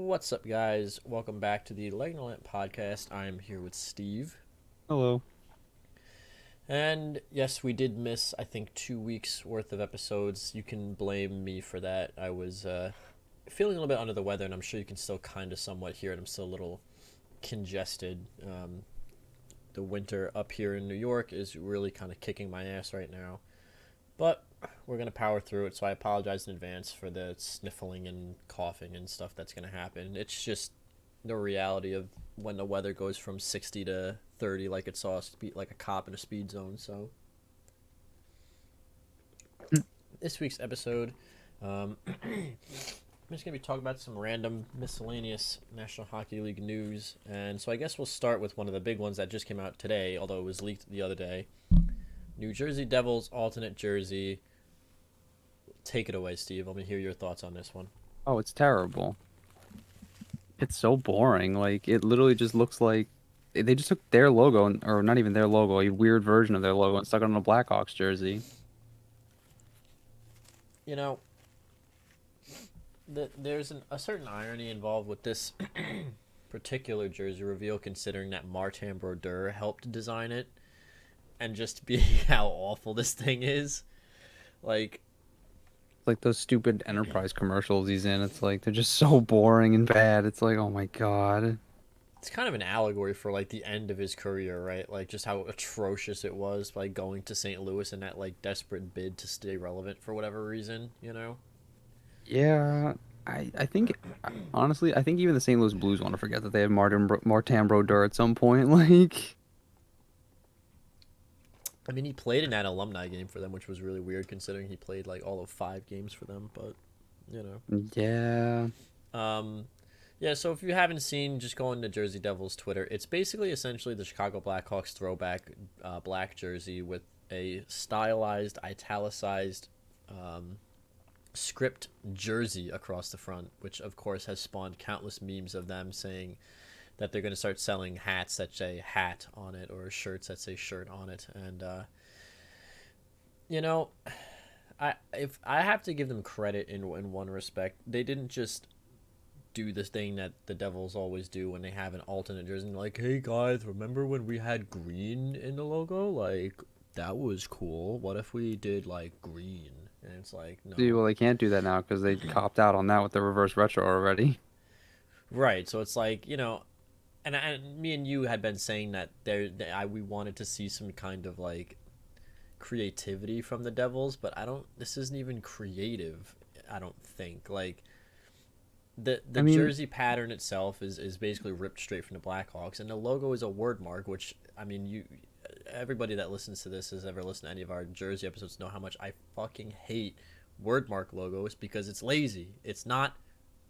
What's up, guys? Welcome back to the LTL Podcast. I am here with Steve. Hello. And yes, we did miss, I think, 2 weeks worth of episodes. You can blame me for that. I was feeling a little bit under the weather, and I'm sure you can still kind of somewhat hear it. I'm still a little congested. The winter up here in New York is really kind of kicking my ass right now. But we're going to power through it, so I apologize in advance for the sniffling and coughing and stuff that's going to happen. It's just the reality of when the weather goes from 60 to 30 like it saw speed, like a cop in a speed zone. So this week's episode, I'm just going to be talking about some random miscellaneous National Hockey League news. And so I guess we'll start with one of the big ones that just came out today, although it was leaked the other day. New Jersey Devils alternate jersey. Take it away, Steve. Let me hear your thoughts on this one. Oh, it's terrible. It's so boring. Like, it literally just looks like they just took their logo, or not even their logo, a weird version of their logo, and stuck it on a Blackhawks jersey. You know, there's a certain irony involved with this particular jersey reveal, considering that Martin Brodeur helped design it, and just be how awful this thing is. Like, It's like those stupid Enterprise commercials he's in. It's like they're just so boring and bad. It's like, oh my God. it's kind of an allegory for like the end of his career, right? Like just how atrocious it was, like going to St. Louis in that like desperate bid to stay relevant for whatever reason, you know? Yeah, I think honestly, I think even the St. Louis Blues want to forget that they had Martin Brodeur at some point. Like, I mean, he played in that alumni game for them, which was really weird considering he played like all of 5 games for them, but you know. yeah. Um, yeah, so if you haven't seen, just go on the Jersey Devils Twitter. It's basically essentially the Chicago Blackhawks throwback black jersey with a stylized, italicized script jersey across the front, which of course has spawned countless memes of them saying that they're going to start selling hats that say hat on it or shirts that say shirt on it. And, you know, if I have to give them credit in one respect, they didn't just do this thing that the Devils always do when they have an alternate jersey. And like, hey guys, remember when we had green in the logo? Like, that was cool. What if we did like green? And it's like, See, no. well, they can't do that now because they copped out on that with the reverse retro already. Right. So it's like, and me and you had been saying that we wanted to see some kind of like creativity from the Devils, but I don't. This isn't even creative. I don't think like the I mean, jersey pattern itself is basically ripped straight from the Blackhawks, and the logo is a word mark. Which I mean, everybody that listens to this has ever listened to any of our jersey episodes know how much I fucking hate word mark logos because it's lazy. It's not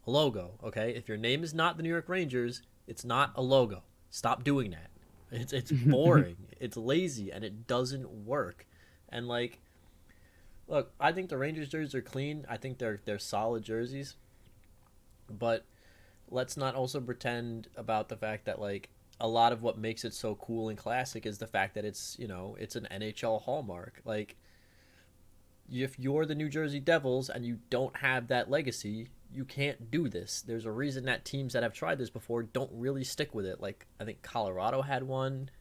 a logo. Okay, if your name is not the New York Rangers, it's not a logo. Stop doing that. It's boring. It's lazy and it doesn't work. And like, look, I think the Rangers jerseys are clean. I think they're solid jerseys. But let's not also pretend about the fact that like a lot of what makes it so cool and classic is the fact that it's an NHL hallmark. Like if you're the New Jersey Devils and you don't have that legacy, you can't do this. There's a reason that teams that have tried this before don't really stick with it. Like I think Colorado had one,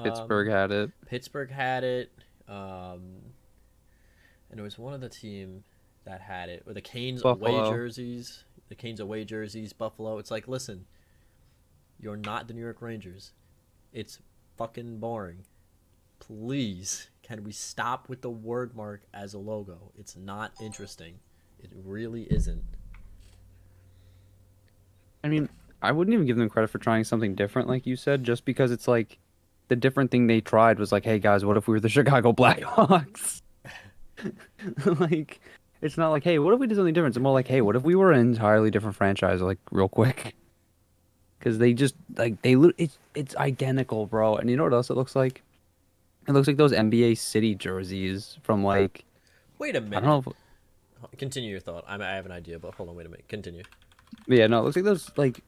Pittsburgh um, had it. Pittsburgh had it, and there was one other team that had it. Or the Canes away Buffalo. jerseys, Buffalo. It's like, listen, you're not the New York Rangers. It's fucking boring. Please, can we stop with the word mark as a logo? It's not interesting. It really isn't. I mean, I wouldn't even give them credit for trying something different, like you said, just because it's like the different thing they tried was like, hey guys, what if we were the Chicago Blackhawks? Like, it's not like, hey, what if we did something different? It's more like, hey, what if we were an entirely different franchise, like real quick? Because they just like it's identical, bro. And you know what else it looks like? It looks like those NBA City jerseys from like Wait a I don't know. minute. Continue your thought. I have an idea, but hold on. Wait a minute. Continue. Yeah, no, it looks like those like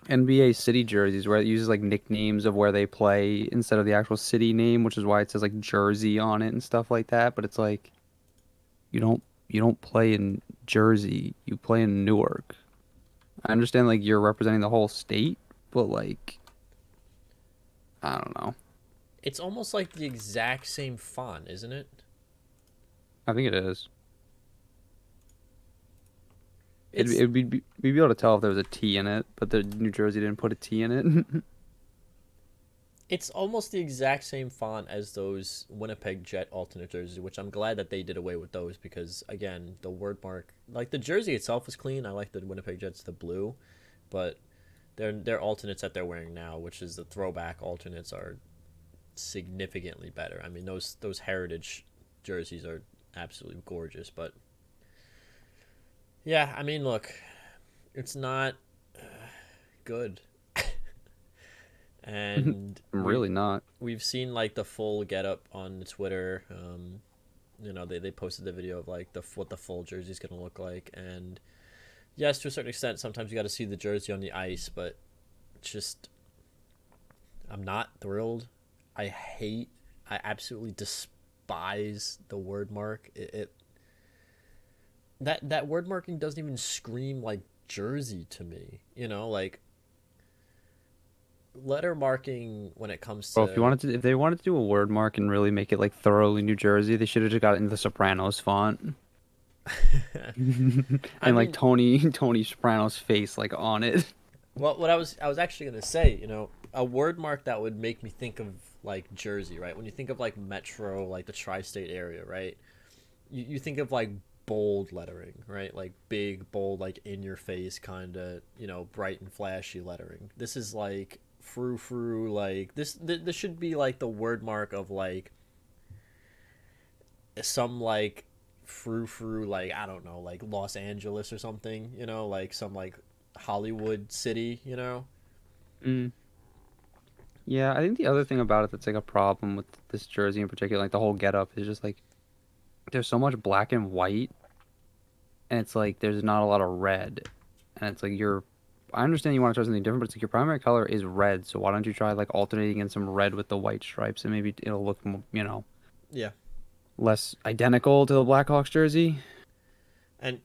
NBA City jerseys where it uses like nicknames of where they play instead of the actual city name, which is why it says like Jersey on it and stuff like that. But it's like you don't play in Jersey, you play in Newark. I understand like you're representing the whole state, but like I don't know. It's almost like the exact same font, isn't it? I think it is. It's It'd be we'd be able to tell if there was a T in it, but the New Jersey didn't put a T in it. it's almost the exact same font as those Winnipeg Jet alternate jerseys, which I'm glad that they did away with those because again, the word mark, like the jersey itself is clean. I like the Winnipeg Jets, the blue, but their alternates that they're wearing now, which is the throwback alternates, are significantly better. I mean, those heritage jerseys are absolutely gorgeous, but yeah, I mean, look, it's not good. And I'm really not. we've seen like the full get up on Twitter. They posted the video of like the what the full jersey is gonna look like, and yes, to a certain extent, sometimes you got to see the jersey on the ice, but just I'm not thrilled. I absolutely despise the word mark. That word marking doesn't even scream like jersey to me. Like letter marking when it comes Bro, to if they wanted to do a word mark and really make it like thoroughly New Jersey, they should have just got it in the Sopranos font. I And like mean, Tony Soprano's face like on it. well, what I was actually gonna say, a word mark that would make me think of like Jersey, right? When you think of like Metro, like the tri-state area, right? You think of like bold lettering, right? Like big, bold, like in your face, kind of, bright and flashy lettering. This is like frou, like this should be like the word mark of like some like frou, like I don't know, like Los Angeles or something, like some like Hollywood city. Mm. Yeah, I think the other thing about it that's like a problem with this jersey in particular, like the whole getup, is just like there's so much black and white, and it's like there's not a lot of red, and it's like I understand you want to try something different, but it's like your primary color is red, so why don't you try like alternating in some red with the white stripes, and maybe it'll look, Yeah. less identical to the Blackhawks jersey. And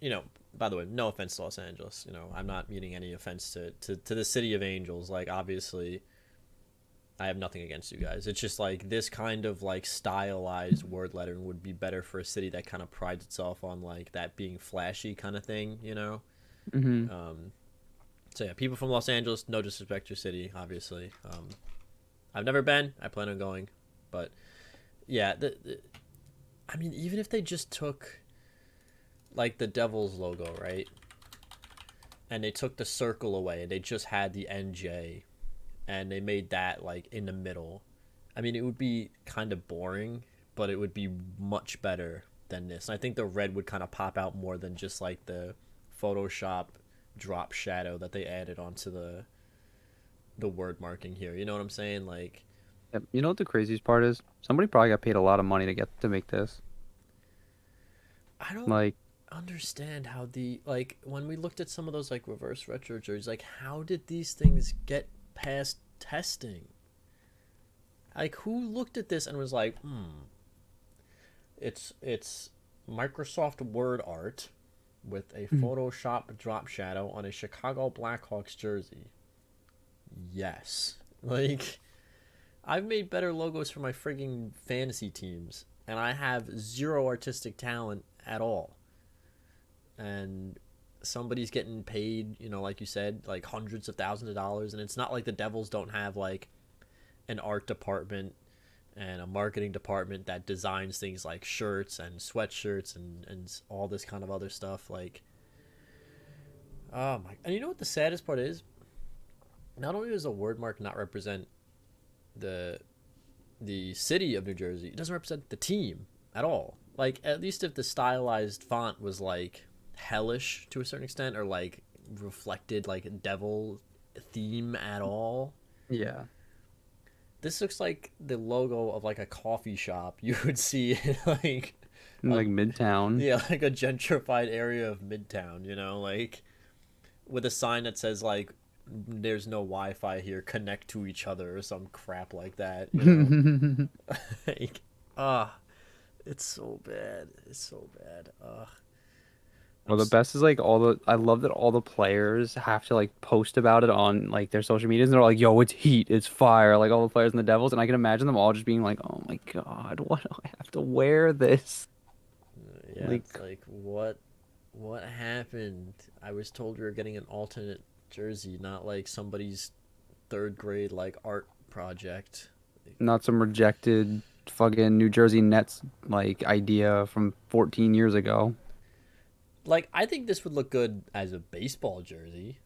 by the way, no offense to Los Angeles. I'm not meaning any offense to the city of angels. Like obviously, I have nothing against you guys. It's just like this kind of like stylized word lettering would be better for a city that kind of prides itself on like that being flashy kind of thing. Hmm. Um, so yeah, people from Los Angeles, no disrespect to your city, obviously. I've never been. I plan on going, but yeah, I mean, even if they just took like the Devils logo, right? And they took the circle away and they just had the NJ and they made that like in the middle. I mean, it would be kind of boring, but it would be much better than this. And I think the red would kind of pop out more than just like the Photoshop drop shadow that they added onto the word marking here. You know what I'm saying? Like You know what the craziest part is? Somebody probably got paid a lot of money to make this. I don't Like, understand how the like when we looked at some of those like reverse retro jerseys, like how did these things get past testing? Like who looked at this and was like, it's Microsoft Word art with a Photoshop drop shadow on a Chicago Blackhawks jersey. Yes. Like I've made better logos for my frigging fantasy teams and I have zero artistic talent at all. And somebody's getting paid, like you said, like hundreds of thousands of dollars, and it's not like the Devils don't have like an art department and a marketing department that designs things like shirts and sweatshirts and all this kind of other stuff. Like, oh my! And you know what the saddest part is? Not only does a word mark not represent the the city of New Jersey, it doesn't represent the team at all. Like, at least if the stylized font was like hellish to a certain extent or like reflected like a devil theme at all. yeah, This looks like the logo of like a coffee shop you would see in like a like Midtown. yeah, like a gentrified area of Midtown, like with a sign that says like there's no Wi-Fi here, connect to each other or some crap like that. Like, ah, it's so bad. It's so bad. Well, the best is like I love that all the players have to like post about it on like their social medias and they're like, yo, it's heat, it's fire, like all the players and the Devils, and I can imagine them all just being like, oh my God, why do I have to wear this? Yeah, Like, it's like what happened? I was told we were getting an alternate jersey, not like somebody's third grade like art project. not some rejected fucking New Jersey Nets like idea from 14 years ago. Like I think this would look good as a baseball jersey.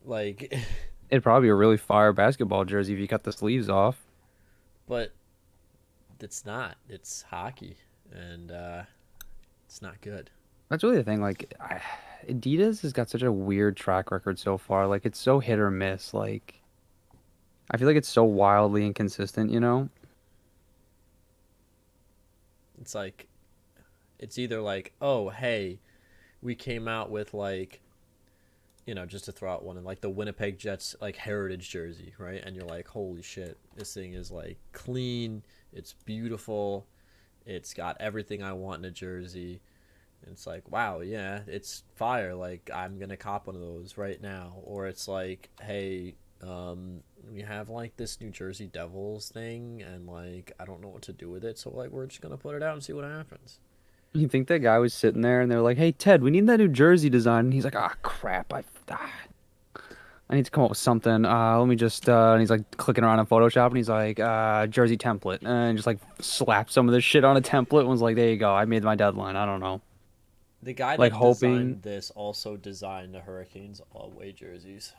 Like It'd probably be a really fire basketball jersey if you cut the sleeves off. but it's not. It's hockey and it's not good. That's really the thing. Like, Adidas has got such a weird track record so far. Like, it's so hit or miss. Like, I feel like it's so wildly inconsistent, you know? It's like it's either like, "Oh, hey, we came out with like just to throw out one, and like the Winnipeg Jets like heritage jersey, right? And you're like, holy shit, this thing is like clean, it's beautiful, it's got everything I want in a jersey. And it's like, wow, yeah, it's fire. Like I'm gonna cop one of those right now. Or it's like, hey, we have like this New Jersey Devils thing, and like I don't know what to do with it, so like we're just gonna put it out and see what happens. You think that guy was sitting there and they're like, hey, Ted, we need that New Jersey design. And he's like, ah, crap. I need to come up with something. Let me just, and he's like clicking around in Photoshop and he's like, Jersey template. And just like slapped some of this shit on a template and was like, there you go. I made my deadline. I don't know. The guy Like, that hoping. designed this also designed the Hurricanes away jerseys.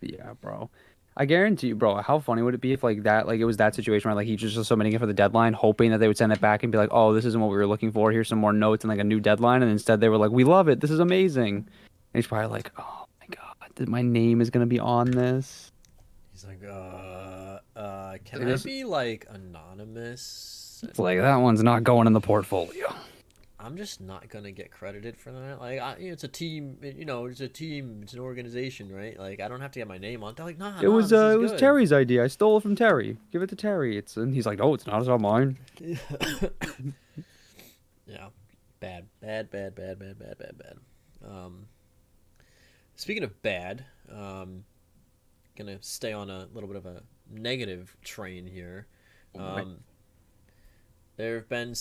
Yeah, bro. I guarantee you, bro, how funny would it be if like that, like it was that situation where like he just was submitting it for the deadline, hoping that they would send it back and be like, oh, this isn't what we were looking for. Here's some more notes and like a new deadline. And instead they were like, we love it. This is amazing. And he's probably like, oh my God, my name is gonna be on this. He's like, can Like I this, be like anonymous? it's like that one's not going in the portfolio. I'm just not gonna get credited for that. Like, it's a team. It's a team. It's an organization, right? Like, I don't have to get my name on. They're like, nah, nah, this is It was good. Terry's idea. I stole it from Terry. Give it to Terry. And he's like, no, it's not. It's not mine. Yeah, bad, bad, bad, bad, bad, bad, bad, bad. Um, Speaking of bad, gonna stay on a little bit of a negative train here. Um, there have been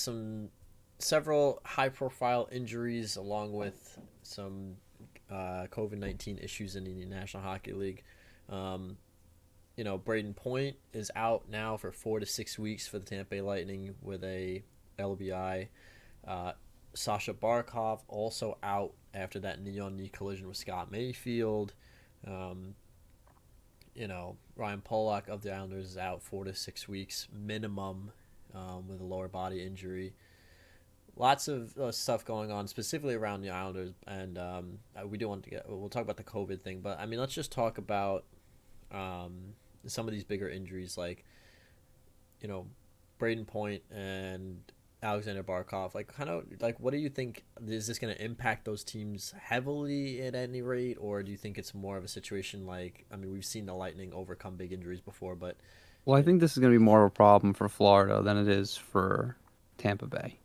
several high-profile injuries, along with some COVID-19 issues in the National Hockey League. Um, Braden Point is out now for 4 to 6 weeks for the Tampa Bay Lightning with a LBI. Sasha Barkov also out after that knee-on-knee collision with Scott Mayfield. Um, Ryan Pollock of the Islanders is out 4 to 6 weeks minimum with a lower body injury. Lots of stuff going on specifically around the Islanders, and we do want to we'll talk about the COVID thing, but I mean, let's just talk about some of these bigger injuries, like Braden Point and Alexander Barkov. Like, kind of like, what do you think? Is this going to impact those teams heavily at any rate, or do you think it's more of a situation like, I mean, we've seen the Lightning overcome big injuries before, but Well, I think this is going to be more of a problem for Florida than it is for Tampa Bay.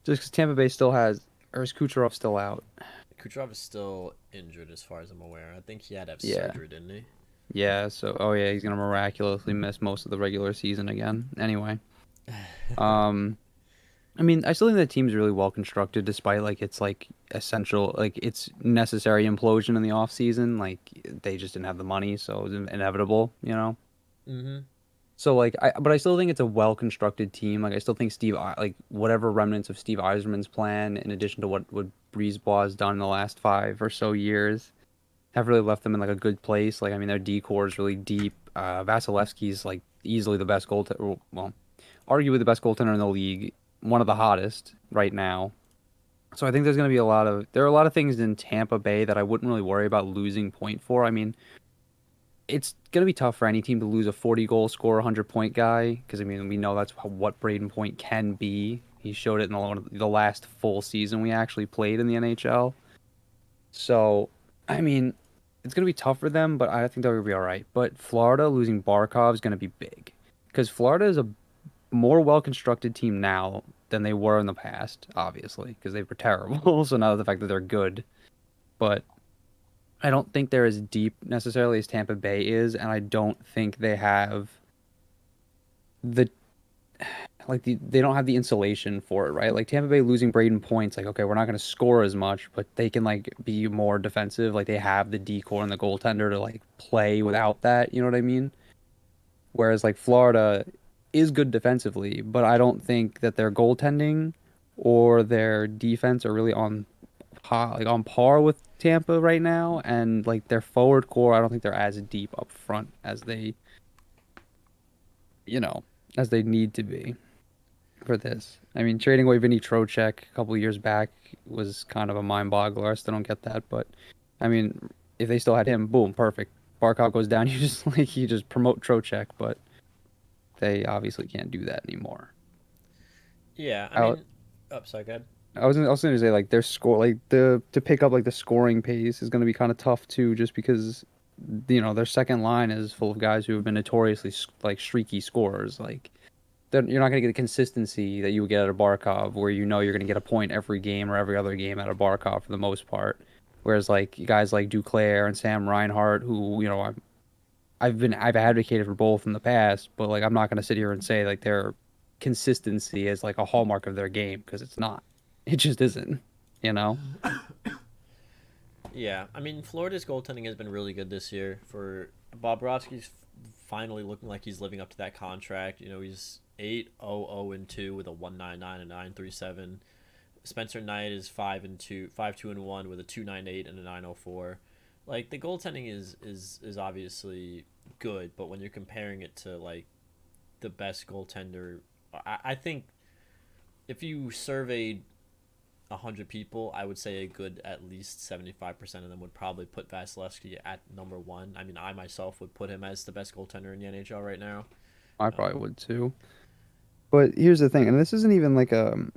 Just because Tampa Bay still has, or is Kucherov still out? Kucherov is still injured as far as I'm aware. I think he had to have Yeah. surgery, didn't he? Yeah, so, oh yeah, he's going to miraculously miss most of the regular season again. Anyway. Um, I mean, I still think the team's really well constructed despite like it's like essential, like it's necessary implosion in the off season. Like they just didn't have the money, so it was inevitable, you know? Mm-hmm. So like but I still think it's a well-constructed team. Like I still think like whatever remnants of Steve Yzerman's plan, in addition to what Brisebois has done in the last 5 or so years, have really left them in like a good place. Like I mean, their decor is really deep. Vasilevsky's like easily the best goaltender. Well, arguably the best goaltender in the league, one of the hottest right now. So I think there's going to be there are a lot of things in Tampa Bay that I wouldn't really worry about losing point for. I mean, it's going to be tough for any team to lose a 40-goal scorer, 100-point guy, because I mean we know that's what Braden Point can be. He showed it in the last full season we actually played in the NHL. So, I mean, it's going to be tough for them, but I think they'll be all right. But Florida losing Barkov is going to be big because Florida is a more well-constructed team now than they were in the past, obviously, because they were terrible. So now the fact that they're good, but I don't think they're as deep necessarily as Tampa Bay is, and I don't think they have the they don't have the insulation for it, right? Like Tampa Bay losing Braden Point's like, okay, we're not going to score as much, but they can like be more defensive. Like they have the decor and the goaltender to like play without that. You know what I mean? Whereas like Florida is good defensively, but I don't think that their goaltending or their defense are really on par with Tampa right now, and like their forward core, I don't think they're as deep up front as you know, as they need to be for this. I mean, trading away Vinny Trocheck a couple of years back was kind of a mind boggler. I still don't get that, but I mean, if they still had him, boom, perfect. Barkov goes down, you just promote Trocheck, but they obviously can't do that anymore. Yeah, I I, mean, oh, sorry, go ahead. I was also going to say like their score, like the to pick up like the scoring pace is going to be kind of tough too, just because their second line is full of guys who have been notoriously like streaky scorers. Like you're not going to get the consistency that you would get at a Barkov, where you're going to get a point every game or every other game at a Barkov for the most part. Whereas like guys like Duclair and Sam Reinhart, who I've advocated for both in the past, but like I'm not going to sit here and say like their consistency is like a hallmark of their game because it's not. It just isn't, you know? Yeah, I mean, Florida's goaltending has been really good this year. For Bobrovsky's finally looking like he's living up to that contract. You know, he's 8-0-0-2 with a 1.99 and 9.37. Spencer Knight is 5-2, 5-2-1 with a 2.98 and a 9.04. Like the goaltending is obviously good, but when you're comparing it to like the best goaltender, I think if you surveyed 100 people, I would say a good at least 75% of them would probably put Vasilevsky at number one. I mean, I myself would put him as the best goaltender in the NHL right now. I probably Um, would too. But here's the thing, and this isn't even like the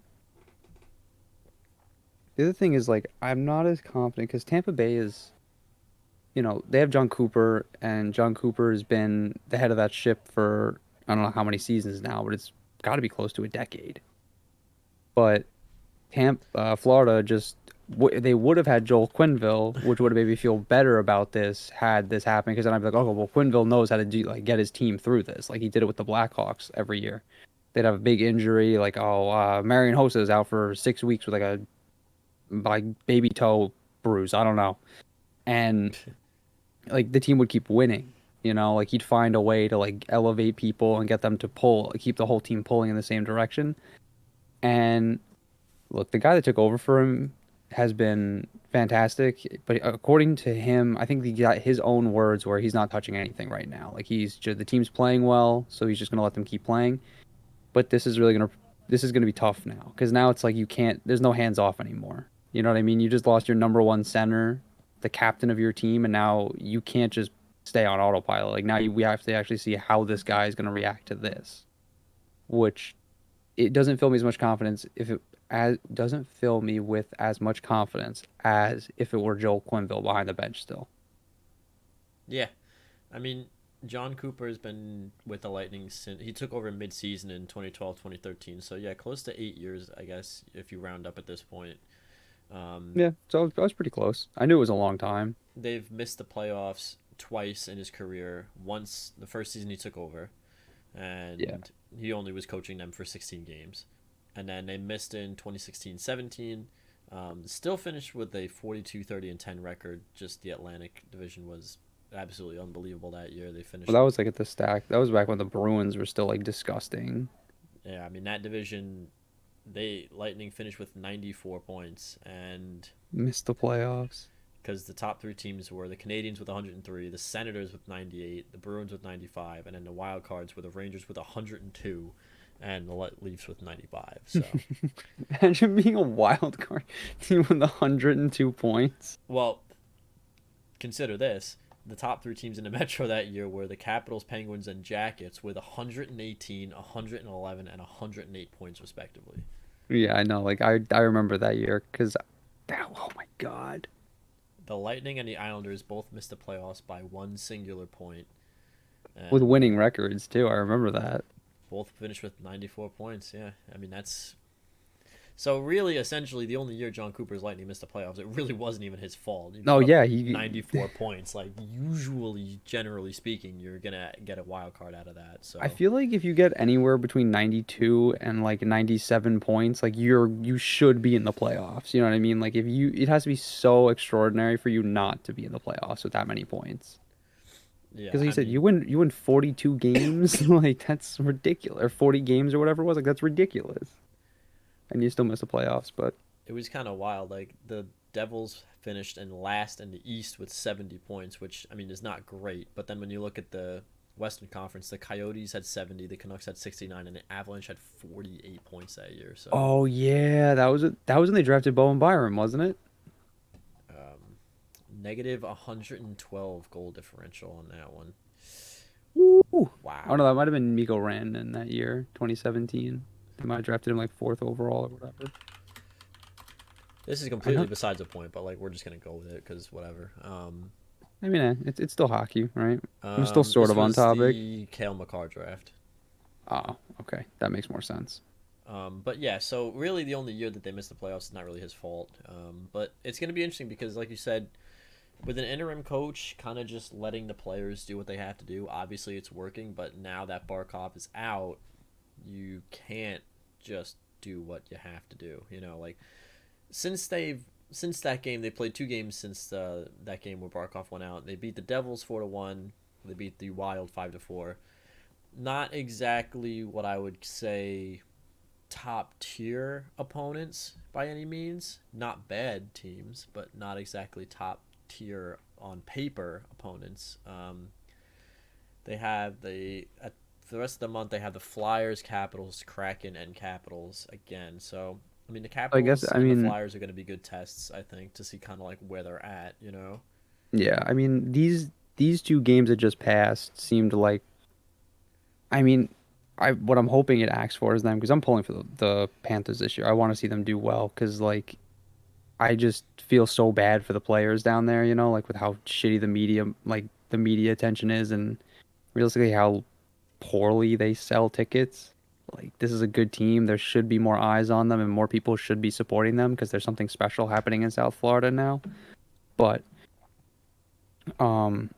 other thing is like I'm not as confident because Tampa Bay is, they have John Cooper, and John Cooper has been the head of that ship for I don't know how many seasons now, but it's got to be close to a decade. But Florida just they would have had Joel Quinville, which would have made me feel better about this had this happened. Because then I'd be like, oh well, Quinville knows how to get his team through this, like he did it with the Blackhawks every year. They'd have a big injury, like Marion Hossa is out for 6 weeks with like baby toe bruise. I don't know, and like the team would keep winning. Like he'd find a way to like elevate people and get them to keep the whole team pulling in the same direction. And look, the guy that took over for him has been fantastic, but according to him, I think he got his own words where he's not touching anything right now. Like the team's playing well, so he's just gonna let them keep playing. But this is gonna be tough now because now it's like you can't. There's no hands off anymore. You know what I mean? You just lost your number one center, the captain of your team, and now you can't just stay on autopilot. Like now we have to actually see how this guy is gonna react to this, which it doesn't fill me as much confidence if it as doesn't fill me with as much confidence as if it were Joel Quinville behind the bench still. yeah, I mean, John Cooper has been with the Lightning since he took over mid-season in 2012, 2013. So yeah, close to 8 years, I guess, if you round up at this point. Um, Yeah, so I was pretty close. I knew it was a long time. they've missed the playoffs twice in his career. Once the first season he took over, Yeah. and he only was coaching them for 16 games. And then they missed in 2016-17. Still finished with a 42-30-10 record. Just the Atlantic Division was absolutely unbelievable that year. They Well, finished that with, was like at the stack. That was back when the Bruins were still like disgusting. yeah, I mean, that division, they Lightning finished with 94 points. And Missed the playoffs. because the top three teams were the Canadians with 103, the Senators with 98, the Bruins with 95, and then the wild cards were the Rangers with 102, and the Leafs with 95. So, Imagine being a wild card team with 102 points. well, consider this. The top three teams in the Metro that year were the Capitals, Penguins, and Jackets with 118, 111, and 108 points, respectively. Yeah, I know. Like I remember that year because oh my God. The Lightning and the Islanders both missed the playoffs by one singular point, With and winning records too. I remember that. both finished with 94 points. Yeah, I mean, that's So really, essentially, the only year John Cooper's Lightning missed the playoffs, it really wasn't even his fault. He Oh put up yeah, he 94 points. Like usually, generally speaking, you're gonna get a wild card out of that. I So feel like if you get anywhere between 92 and like 97 points, like you should be in the playoffs. You know what I mean? Like if you it has to be so extraordinary for you not to be in the playoffs with that many points. yeah, Because like you I said, mean, you win 42 games, like that's ridiculous. Or 40 games or whatever it was, like that's ridiculous. And you still miss the playoffs, but it was kind of wild. Like the Devils finished in last in the East with 70 points, which I mean is not great. But then when you look at the Western Conference, the Coyotes had 70, the Canucks had 69, and the Avalanche had 48 points that year. So oh yeah, that was when they drafted Bowen Byram, wasn't it? um, negative 112 goal differential on that one. Woo! I don't Wow. know, that might have been Mikko Rantanen that year, 2017. They might have drafted him like fourth overall or whatever. This is I completely know. besides the point, but like we're just gonna go with it because whatever. I mean, it's still hockey, right? I'm still sort This of on was topic. the Kale McCarr draft. Oh, okay, that makes more sense. But yeah, so really the only year that they missed the playoffs is not really his fault. But it's going to be interesting because, like you said, with an interim coach, kind of just letting the players do what they have to do. Obviously, it's working, but now that Barkov is out, you can't just do what you have to do. You know, like since that game, they played 2 games since that game where Barkov went out. They beat the Devils 4-1. They beat the Wild 5-4. Not exactly what I would say top tier opponents by any means. Not bad teams, but not exactly top tier on paper opponents. They have for the rest of the month they have the Flyers, Capitals, Kraken, and Capitals again. So I mean the I guess Capitals I and the mean, Flyers are going to be good tests, I think, to see kind of like where they're at. You know. yeah, I mean these two games that just passed seemed like I mean, I what I'm hoping it acts for is them because I'm pulling for the Panthers this year. I want to see them do well because like I just feel so bad for the players down there, you know, like with how shitty the media attention is, and realistically how poorly they sell tickets. Like this is a good team. There should be more eyes on them, and more people should be supporting them because there's something special happening in South Florida now. But um,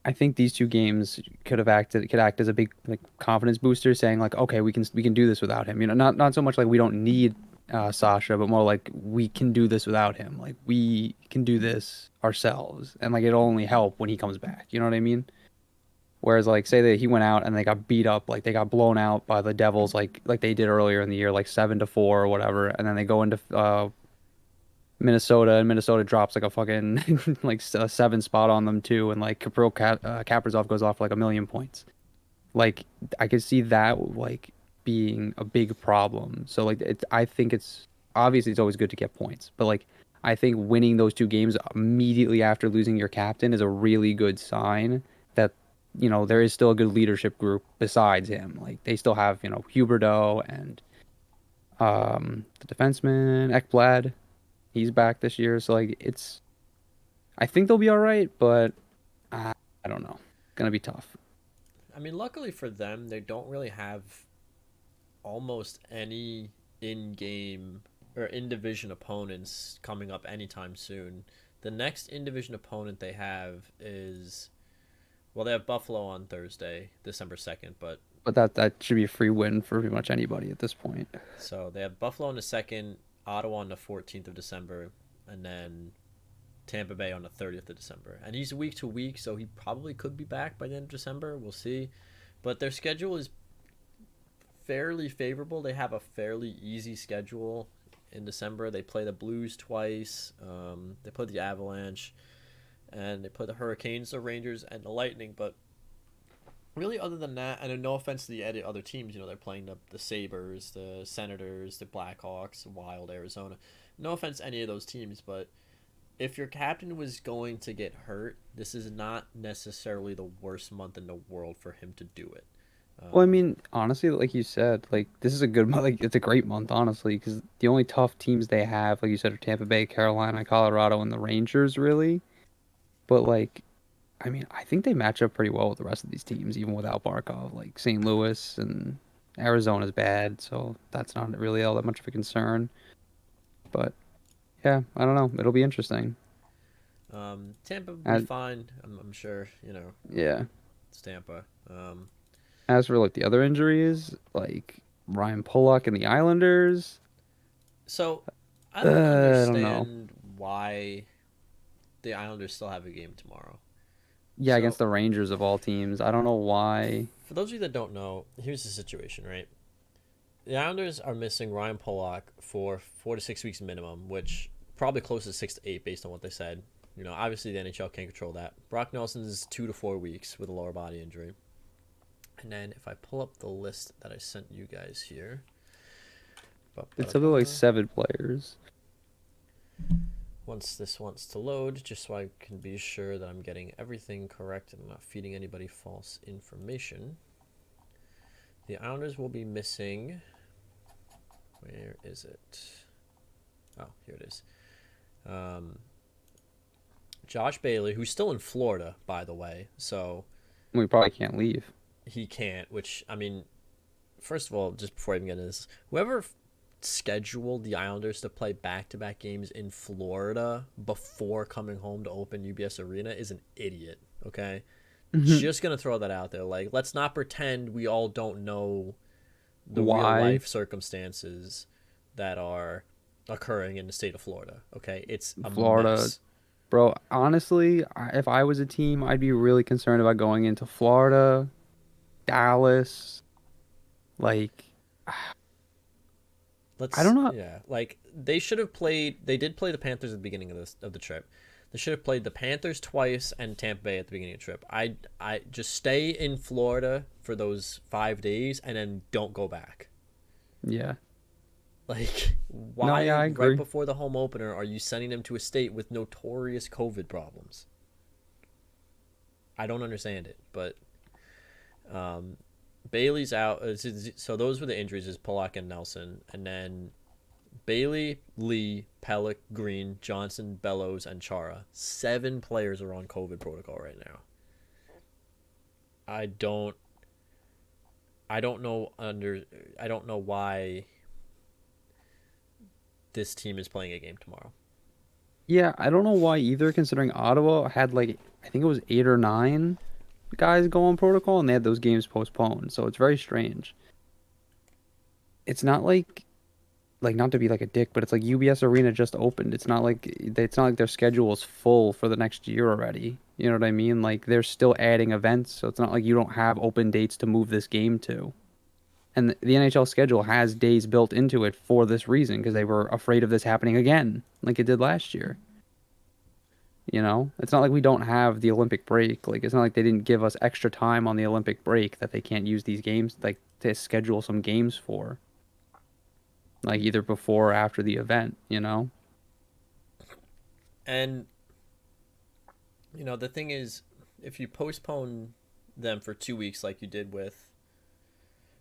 I think these two games could act as a big like confidence booster, saying like, okay, we can do this without him. You know, not so much like we don't need Sasha, but more like we can do this without him. Like we can do this ourselves, and like it'll only help when he comes back. You know what I mean? Whereas like say that he went out and they got beat up, like they got blown out by the Devils, like they did earlier in the year, like 7-4 or whatever, and then they go into Minnesota, and Minnesota drops like a fucking like a 7 spot on them too, and like Kaprizov goes off like 1,000,000 points. Like I could see that like being a big problem. So like I think it's obviously it's always good to get points, but like I think winning those two games immediately after losing your captain is a really good sign that there is still a good leadership group besides him. Like they still have Huberdeau and the defenseman Ekblad. He's back this year, so like it's. I think they'll be all right, but I don't know. Gonna be tough. I mean, luckily for them, they don't really have almost any in-game or in-division opponents coming up anytime soon. The next in-division opponent they have is they have Buffalo on Thursday, December 2nd, but But that should be a free win for pretty much anybody at this point. so they have Buffalo on the 2nd, Ottawa on the 14th of December, and then Tampa Bay on the 30th of December. And he's week to week, so he probably could be back by the end of December. We'll see. But their schedule is fairly favorable. They have a fairly easy schedule in December. They play the Blues twice. They play the Avalanche, and they play the Hurricanes, the Rangers, and the Lightning. But really, other than that, and no offense to the other teams, they're playing the Sabres, the Senators, the Blackhawks, Wild, Arizona. No offense to any of those teams, but if your captain was going to get hurt, this is not necessarily the worst month in the world for him to do it. Well, I Um, mean, honestly, like you said, like this is a good month. Like it's a great month, honestly, because the only tough teams they have, like you said, are Tampa Bay, Carolina, Colorado, and the Rangers, really. But like, I mean, I think they match up pretty well with the rest of these teams, even without Barkov. Like St. Louis and Arizona's bad, so that's not really all that much of a concern. But yeah, I don't know. It'll be interesting. Tampa will be As, fine. I'm sure. You know, yeah. it's Tampa. As for like the other injuries, like Ryan Pollock and the Islanders, So I don't I don't know. understand why the Islanders still have a game tomorrow. Yeah, So against the Rangers of all teams. I don't know why. for those of you that don't know, here's the situation, right? The Islanders are missing Ryan Pollock for 4 to 6 weeks minimum, which probably close to 6 to 8 based on what they said. You know, obviously the NHL can't control that. Brock Nelson's 2 to 4 weeks with a lower body injury. And then if I pull up the list that I sent you guys here, It's something like ba-ba-da-ba. 7 players. Once this wants to load, just so I can be sure that I'm getting everything correct and I'm not feeding anybody false information. The Islanders will be missing. Where is it? Oh, here it is. Josh Bailey, who's still in Florida, by the way, so We probably can't leave. he can't. Which I mean, first of all, just before I even get into this, whoever scheduled the Islanders to play back-to-back games in Florida before coming home to open UBS Arena is an idiot. Okay, just gonna throw that out there. Like, let's not pretend we all don't know the real Why? life circumstances that are occurring in the state of Florida. Okay, it's a Florida, mess. bro, honestly, if I was a team, I'd be really concerned about going into Florida, Dallas. Like, I don't know. Yeah, like they should have played. They did play the Panthers at the beginning of the trip. They should have played the Panthers twice and Tampa Bay at the beginning of the trip. I just stay in Florida for those 5 days and then don't go back. Yeah. Like, No, why yeah, I right agree. before the home opener are you sending them to a state with notorious COVID problems? I don't understand it, but um, Bailey's out. So those were the injuries: is Pollock and Nelson, and then Bailey, Lee, Pellick, Green, Johnson, Bellows, and Chara. 7 players are on COVID protocol right now. I don't. I don't know under. I don't know why this team is playing a game tomorrow. Yeah, I don't know why either, considering Ottawa had like, I think it was 8 or 9 guys go on protocol and they had those games postponed. So it's very strange. It's not like not to be like a dick, but it's like UBS Arena just opened. It's not like their schedule is full for the next year already. You know what I mean? Like they're still adding events, so it's not like you don't have open dates to move this game to. And the NHL schedule has days built into it for this reason because they were afraid of this happening again, like it did last year. You know, it's not like we don't have the Olympic break. Like it's not like they didn't give us extra time on the Olympic break that they can't use these games like to schedule some games for, like either before or after the event, you know? And the thing is, if you postpone them for 2 weeks, like you did with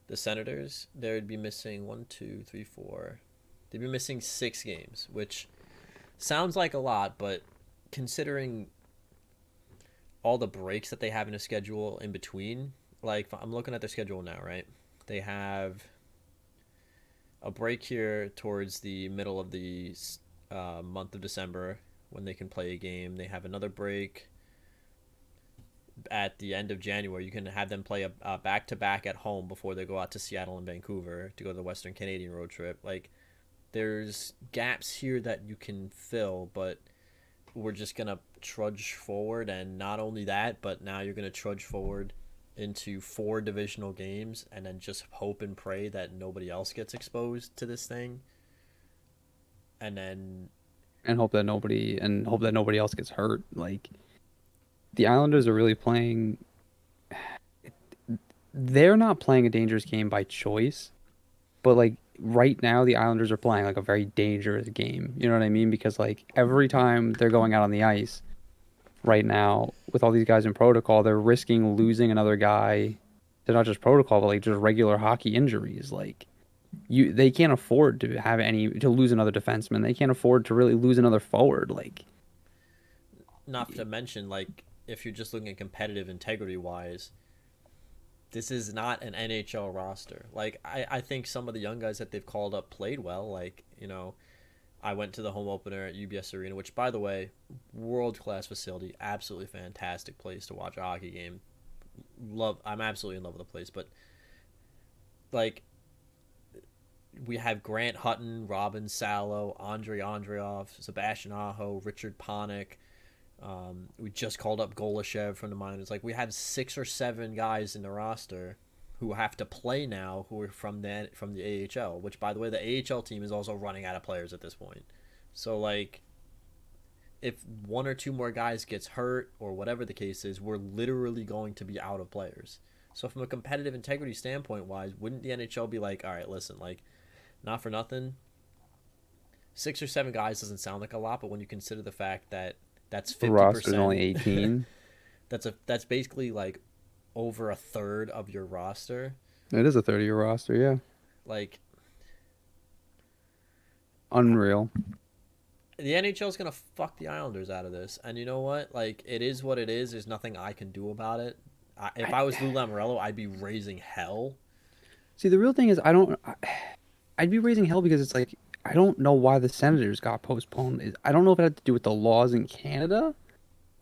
the Senators, they would be missing one, two, three, four. They'd be missing 6 games, which sounds like a lot, but considering all the breaks that they have in a schedule in between, like I'm looking at their schedule now, right? They have a break here towards the middle of the month of December when they can play a game. They have another break at the end of January. You can have them play a back-to-back at home before they go out to Seattle and Vancouver to go to the Western Canadian road trip. Like, there's gaps here that you can fill, but we're just going to trudge forward. And not only that, but now you're going to trudge forward into 4 divisional games and then just hope and pray that nobody else gets exposed to this thing. And then And hope that nobody else gets hurt. Like the Islanders are really playing they're not playing a dangerous game by choice, but like right now the Islanders are playing like a very dangerous game. You know what I mean? Because like every time they're going out on the ice right now with all these guys in protocol, they're risking losing another guy to not just protocol, but like just regular hockey injuries. Like they can't afford to lose another defenseman. They can't afford to really lose another forward. Like not to mention, like, if you're just looking at competitive integrity wise, this is not an NHL roster. Like, I think some of the young guys that they've called up played well. Like, I went to the home opener at UBS Arena, which, by the way, world class facility, absolutely fantastic place to watch a hockey game. I'm absolutely in love with the place, but like we have Grant Hutton, Robin Salo, Andre Andreoff, Sebastian Aho, Richard Panik. We just called up Golashev from the minors. Like we have 6 or 7 guys in the roster who have to play now who are from the AHL. Which, by the way, the AHL team is also running out of players at this point. So like, if 1 or 2 more guys gets hurt or whatever the case is, we're literally going to be out of players. So from a competitive integrity standpoint wise, wouldn't the NHL be like, all right, listen, like, not for nothing, 6 or 7 guys doesn't sound like a lot, but when you consider the fact that that's The 50%, roster's only 18. that's basically like over a third of your roster. It is a 30-year roster, yeah. Like, Unreal. the NHL is gonna fuck the Islanders out of this, and you know what? Like, it is what it is. There's nothing I can do about it. If I was Lou Lamoriello, I'd be raising hell. See, the real thing is, I'd be raising hell because it's like, I don't know why the Senators got postponed. I don't know if it had to do with the laws in Canada,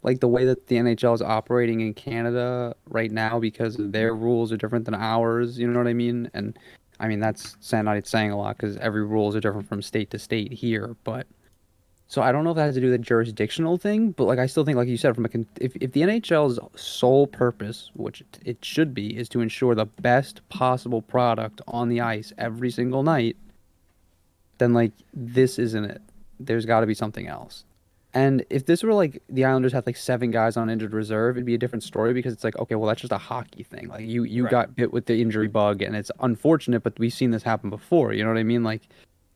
like the way that the NHL is operating in Canada right now because their rules are different than ours. You know what I mean? And I mean, that's not saying a lot because every rules are different from state to state here. But so I don't know if that has to do with the jurisdictional thing, but like I still think, like you said, if the NHL's sole purpose, which it should be, is to ensure the best possible product on the ice every single night, then like this isn't it. There's got to be something else. And if this were like the Islanders had like 7 guys on injured reserve, it'd be a different story because it's like, okay, well that's just a hockey thing. Like you Right. got bit with the injury bug and it's unfortunate, but we've seen this happen before. You know what I mean? Like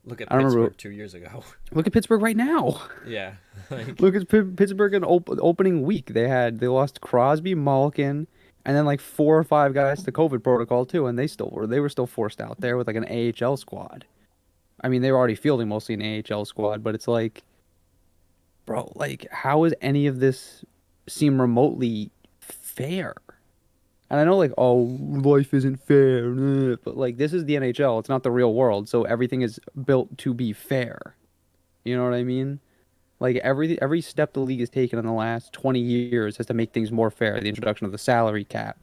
Look at I don't remember. Pittsburgh 2 years ago. Look at Pittsburgh right now. Yeah. Like, Look at Pittsburgh in opening week. They lost Crosby, Malkin, and then like 4 or 5 guys to COVID protocol too, and they were still forced out there with like an AHL squad. I mean, they were already fielding mostly an AHL squad, but it's like, bro, like how is any of this seem remotely fair? And I know like, oh, life isn't fair, but like this is the NHL. It's not the real world, so everything is built to be fair. You know what I mean? Like every step the league has taken in the last 20 years has to make things more fair. The introduction of the salary cap,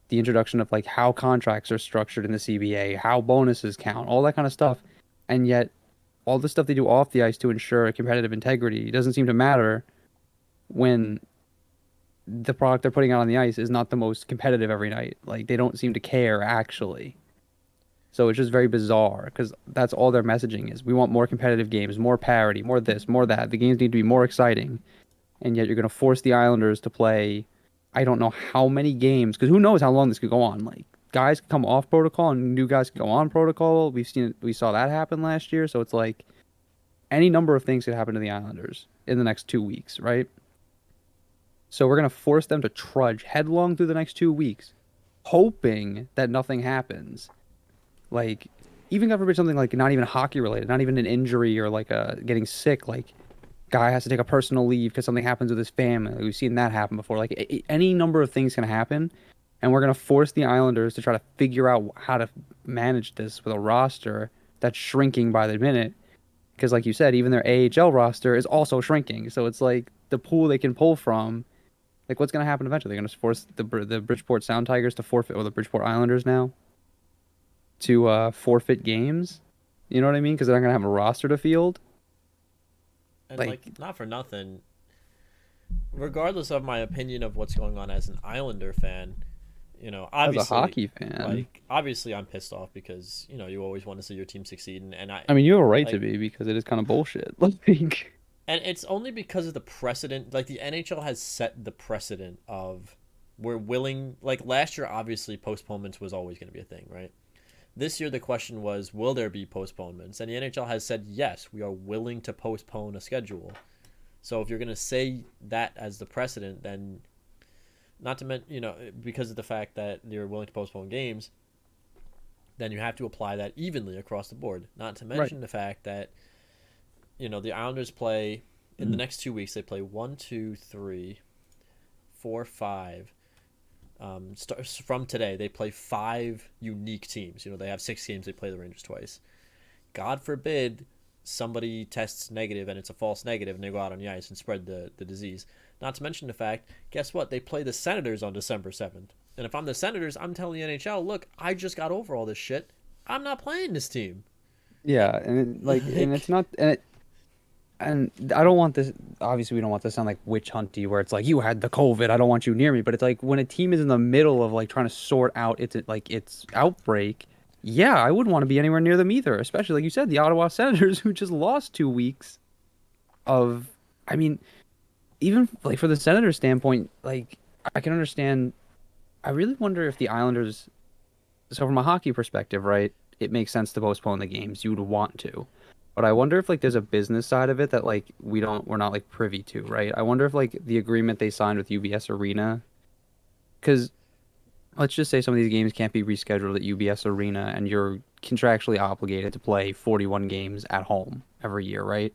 the introduction of like how contracts are structured in the CBA, how bonuses count, all that kind of stuff. And yet all the stuff they do off the ice to ensure competitive integrity doesn't seem to matter when the product they're putting out on the ice is not the most competitive every night. Like they don't seem to care actually. So it's just very bizarre because that's all their messaging is. We want more competitive games, more parity, more this, more that. The games need to be more exciting. And yet you're going to force the Islanders to play I don't know how many games because who knows how long this could go on. Like guys could come off protocol and new guys could go on protocol. We saw that happen last year. So it's like any number of things could happen to the Islanders in the next 2 weeks, right? So we're going to force them to trudge headlong through the next 2 weeks, hoping that nothing happens. Like, even God forbid something like not even hockey related, not even an injury or like getting sick. Like, guy has to take a personal leave because something happens with his family. Like, we've seen that happen before. Like, any number of things can happen, and we're gonna force the Islanders to try to figure out how to manage this with a roster that's shrinking by the minute. Because, like you said, even their AHL roster is also shrinking. So it's like the pool they can pull from. Like, what's gonna happen eventually? They're gonna force the Bridgeport Sound Tigers to forfeit, or the Bridgeport Islanders now to forfeit games. You know what I mean? Because they're not gonna have a roster to field. and Like like, not for nothing, regardless of my opinion of what's going on as an Islander fan, as a obviously, hockey fan, like, obviously I'm pissed off because, you always want to see your team succeed, and I mean, you have a right to like, be because it is kind of bullshit. Like, and it's only because of the precedent. Like, the NHL has set the precedent of we're willing. Like, last year, obviously, postponements was always going to be a thing, right? This year, the question was, will there be postponements? And the NHL has said, yes, we are willing to postpone a schedule. So if you're going to say that as the precedent, then not to mention, because of the fact that you're willing to postpone games, then you have to apply that evenly across the board. Not to right. mention the fact that, the Islanders play in the next 2 weeks. They play 1, 2, 3, 4, 5. From today, they play 5 unique teams. They have 6 games. They play the Rangers twice. God forbid somebody tests negative and it's a false negative and they go out on the ice and spread the disease. Not to mention the fact, guess what? They play the Senators on December 7th. And if I'm the Senators, I'm telling the NHL, look, I just got over all this shit. I'm not playing this team. Yeah, and and it's not, and I don't want this. Obviously, we don't want this to sound like witch hunty, where it's like you had the COVID. I don't want you near me. But it's like when a team is in the middle of like trying to sort out its outbreak. Yeah, I wouldn't want to be anywhere near them either. Especially like you said, the Ottawa Senators who just lost 2 weeks of. I mean, even like for the Senators' standpoint, like I can understand. I really wonder if the Islanders. So from a hockey perspective, right, it makes sense to postpone the games. You would want to. But I wonder if like there's a business side of it that like we're not like privy to, right? I wonder if like the agreement they signed with UBS Arena, because let's just say some of these games can't be rescheduled at UBS Arena and you're contractually obligated to play 41 games at home every year, right?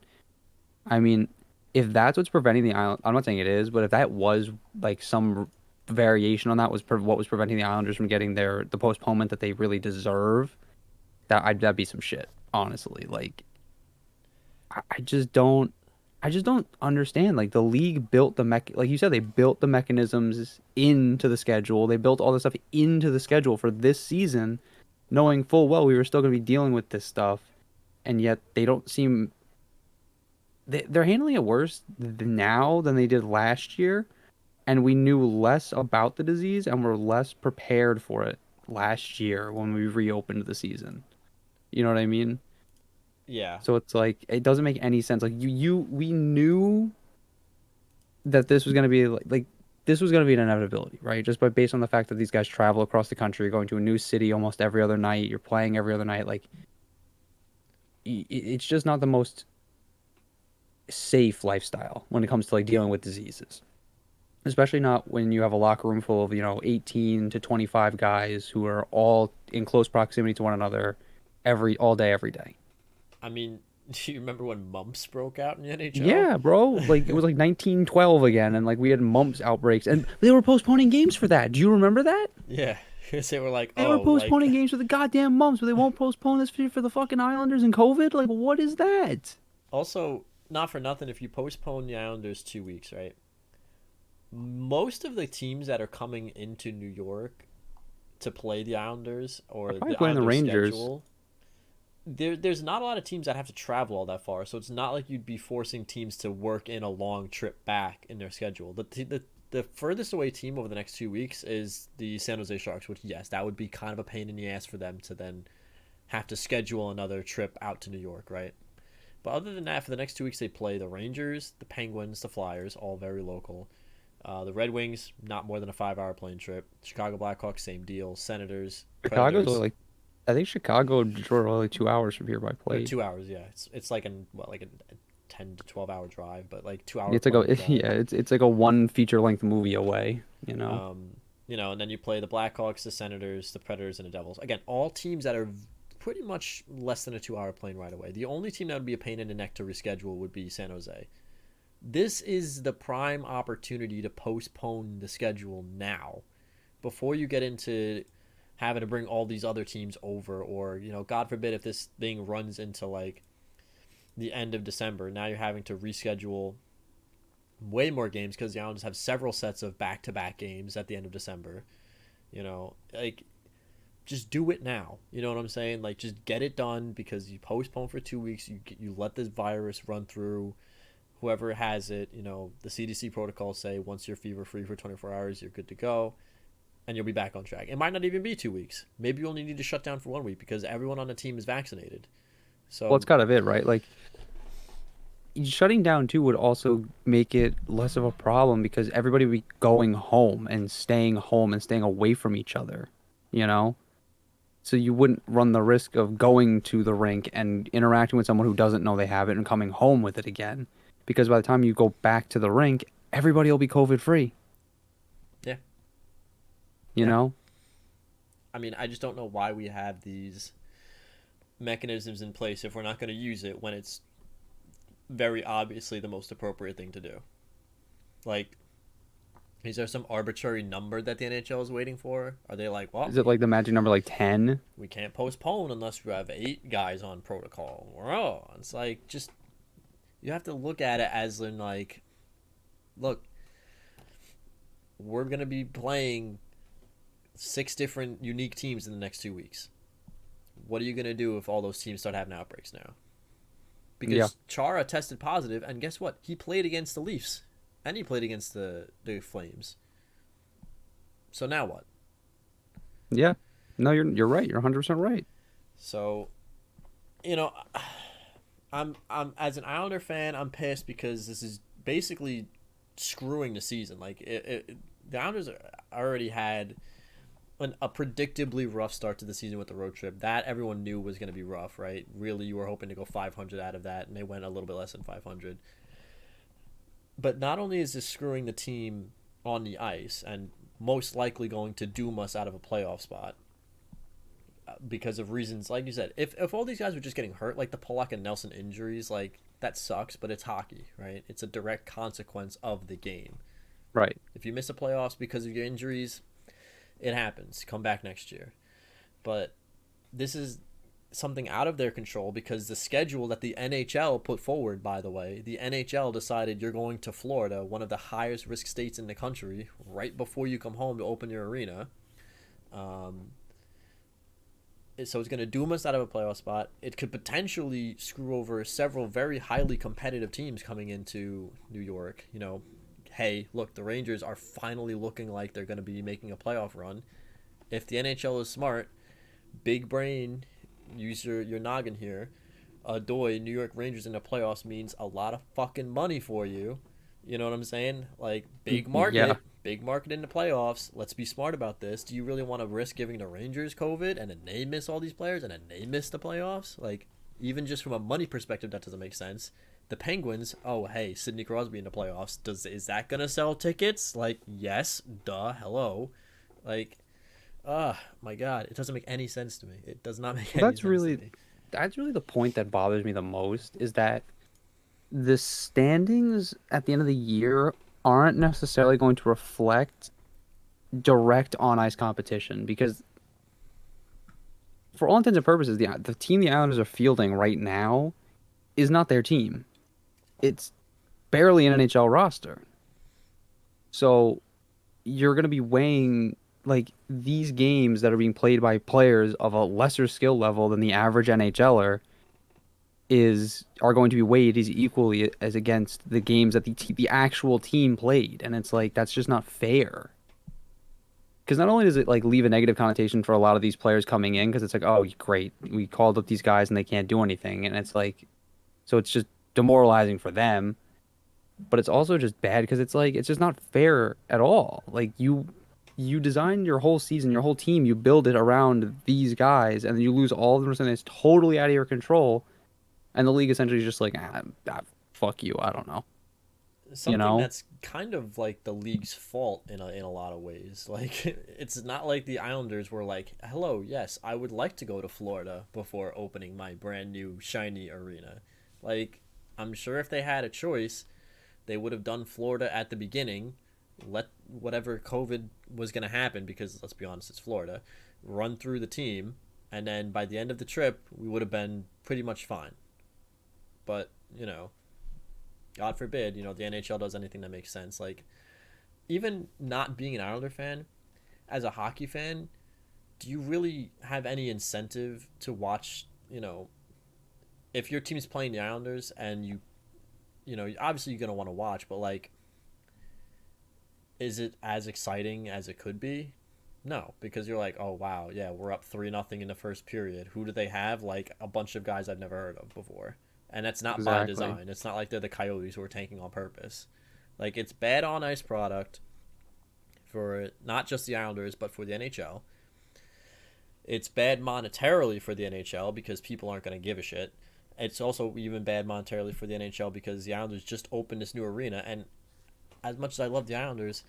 I mean, if that's what's preventing the Island, I'm not saying it is, but if that was like some variation on that was what was preventing the Islanders from getting the postponement that they really deserve, that'd be some shit, honestly. Like I just don't understand. Like the league built like you said, they built the mechanisms into the schedule. They built all this stuff into the schedule for this season, knowing full well we were still going to be dealing with this stuff, and yet they don't seem they're handling it worse now than they did last year, and we knew less about the disease and were less prepared for it last year when we reopened the season. You know what I mean? Yeah. So it's like it doesn't make any sense. Like we knew that this was gonna be like this was gonna be an inevitability, right? Just by based on the fact that these guys travel across the country, going to a new city almost every other night. You're playing every other night. Like it's just not the most safe lifestyle when it comes to like dealing with diseases. Especially not when you have a locker room full of 18 to 25 guys who are all in close proximity to one another all day every day. I mean, do you remember when mumps broke out in the NHL? Yeah, bro. Like it was like 1912 again, and like we had mumps outbreaks, and they were postponing games for that. Do you remember that? Yeah, because they were like, They were oh, like, postponing games for the goddamn mumps, but they won't postpone this for the fucking Islanders and COVID. Like, what is that? also, not for nothing, if you postpone the Islanders 2 weeks, right? Most of the teams that are coming into New York to play the Islanders They're or probably the playing the Islanders Rangers. schedule, there's not a lot of teams that have to travel all that far. So it's not like you'd be forcing teams to work in a long trip back in their schedule. The furthest away team over the next 2 weeks is the San Jose Sharks, which, yes, that would be kind of a pain in the ass for them to then have to schedule another trip out to New York, right? But other than that, for the next 2 weeks, they play the Rangers, the Penguins, the Flyers, all very local. The Red Wings, not more than a 5-hour plane trip. Chicago Blackhawks, same deal. Senators, Chicago's only Predators, like, I think Chicago and Detroit are only 2 hours from here by or plane. 2 hours. Yeah, it's like like a 10 to 12 hour drive, but like 2 hour It's like plane drive. yeah, it's like a one feature length movie away. And then you play the Blackhawks, the Senators, the Predators, and the Devils. Again, all teams that are pretty much less than a 2 hour plane ride away. The only team that would be a pain in the neck to reschedule would be San Jose. This is the prime opportunity to postpone the schedule now before you get into having to bring all these other teams over, or God forbid if this thing runs into like the end of December, now you're having to reschedule way more games because the Islanders have several sets of back-to-back games at the end of December. Like, just do it now. You know what I'm saying? Like, just get it done, because you postpone for 2 weeks. You let this virus run through whoever has it. The CDC protocols say once you're fever-free for 24 hours, you're good to go, and you'll be back on track. It might not even be 2 weeks. Maybe you only need to shut down for 1 week because everyone on the team is vaccinated. Well, So it's kind of it, right? Like shutting down too would also make it less of a problem because everybody would be going home and staying away from each other, you know? So you wouldn't run the risk of going to the rink and interacting with someone who doesn't know they have it and coming home with it again. Because by the time you go back to the rink, everybody will be COVID free. yeah, You yeah. know? I mean, I just don't know why we have these mechanisms in place if we're not going to use it when it's very obviously the most appropriate thing to do. Like, Is there some arbitrary number that the NHL is waiting for? Are they like, well, Is it like the magic number like 10? we can't postpone unless we have 8 guys on protocol? Oh, it's like, just, you have to look at it as in like, look, we're going to be playing 6 different unique teams in the next 2 weeks. What are you going to do if all those teams start having outbreaks now? Because Yeah. Chara tested positive, and guess what? He played against the Leafs, and he played against the Flames. So now what? Yeah. No, you're right. You're 100% right. So, you know, I'm as an Islander fan, I'm pissed because this is basically screwing the season. Like the Islanders already had a predictably rough start to the season with the road trip. That everyone knew was going to be rough, right? Really, you were hoping to go 500 out of that, and they went a little bit less than 500. But not only is this screwing the team on the ice and most likely going to doom us out of a playoff spot because of reasons like you said. If all these guys were just getting hurt, like the Pollock and Nelson injuries, like that sucks, but it's hockey, right? It's a direct consequence of the game. Right. If you miss the playoffs because of your injuries, it happens. Come back next year. But this is something out of their control because the schedule that the NHL put forward, by the way, the NHL decided you're going to Florida, one of the highest risk states in the country, right before you come home to open your arena. So it's going to doom us out of a playoff spot. It could potentially screw over several very highly competitive teams coming into New York. You know, hey, look, the Rangers are finally looking like they're going to be making a playoff run. If the NHL is smart, big brain, use your noggin here. Adoy, New York Rangers in the playoffs means a lot of fucking money for you. You know what I'm saying? Like, Yeah. big market in the playoffs. Let's be smart about this. Do you really want to risk giving the Rangers COVID and then they miss all these players and then they miss the playoffs? Like, even just from a money perspective, that doesn't make sense. The Penguins, oh, hey, Sidney Crosby in the playoffs. Is that going to sell tickets? Like, yes, duh, hello. Like, my God, it doesn't make any sense to me. It does not make Well, any sense to me. that's really the point that bothers me the most is that the standings at the end of the year aren't necessarily going to reflect direct on ice competition because for all intents and purposes, the team the Islanders are fielding right now is not their team. It's barely an NHL roster. So you're going to be weighing like these games that are being played by players of a lesser skill level than the average NHLer are going to be weighed as equally as against the games that the actual team played, and it's like that's just not fair. Because not only does it like leave a negative connotation for a lot of these players coming in, because it's like, oh, great, we called up these guys and they can't do anything, and it's like, so it's just demoralizing for them. But it's also just bad because it's like it's just not fair at all. Like you design your whole season, your whole team, you build it around these guys, and then you lose all of them, and it's totally out of your control. And the league essentially is just like, fuck you, I don't know. You Something know? that's kind of like the league's fault in a lot of ways. Like it's not like the Islanders were like, "Hello, yes, I would like to go to Florida before opening my brand new shiny arena." Like I'm sure if they had a choice, they would have done Florida at the beginning, let whatever COVID was going to happen because let's be honest, it's Florida, run through the team, and then by the end of the trip, we would have been pretty much fine. But, you know, God forbid, the NHL does anything that makes sense. Like, even not being an Islander fan, as a hockey fan, do you really have any incentive to watch, if your team's playing the Islanders and obviously you're going to want to watch, but, like, is it as exciting as it could be? No, because you're like, oh, wow, yeah, we're up 3-0 in the first period. Who do they have? Like, a bunch of guys I've never heard of before. And that's not by Exactly. design. It's not like they're the Coyotes who are tanking on purpose. Like, it's bad on ice product for not just the Islanders, but for the NHL. It's bad monetarily for the NHL because people aren't going to give a shit. It's also even bad monetarily for the NHL because the Islanders just opened this new arena. And as much as I love the Islanders,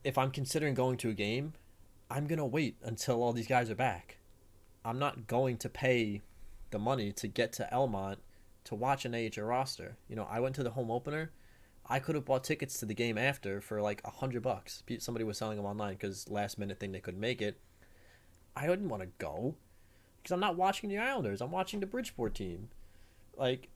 if I'm considering going to a game, I'm going to wait until all these guys are back. I'm not going to pay the money to get to Elmont to watch an AHL roster. I went to the home opener. I could have bought tickets to the game after for like $100. Somebody was selling them online because last minute thing they couldn't make it. I didn't want to go because I'm not watching the Islanders. I'm watching the Bridgeport team. Like,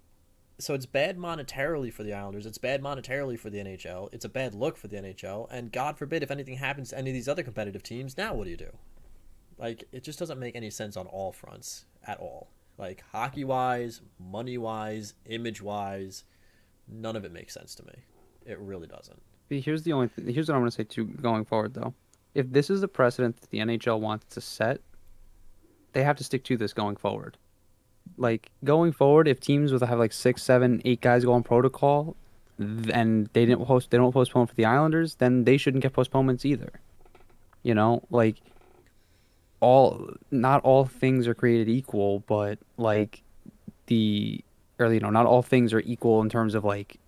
so it's bad monetarily for the Islanders. It's bad monetarily for the NHL. It's a bad look for the NHL. And God forbid if anything happens to any of these other competitive teams, now what do you do? Like, it just doesn't make any sense on all fronts at all. Like, hockey wise, money wise, image wise, none of it makes sense to me. It really doesn't. Here's what I'm going to say too going forward though. If this is a precedent that the NHL wants to set, they have to stick to this going forward. Like going forward, if teams with have like 6, 7, 8 guys go on protocol, and they don't postpone for the Islanders, then they shouldn't get postponements either. You know, like not all things are created equal, but like the or not all things are equal in terms of like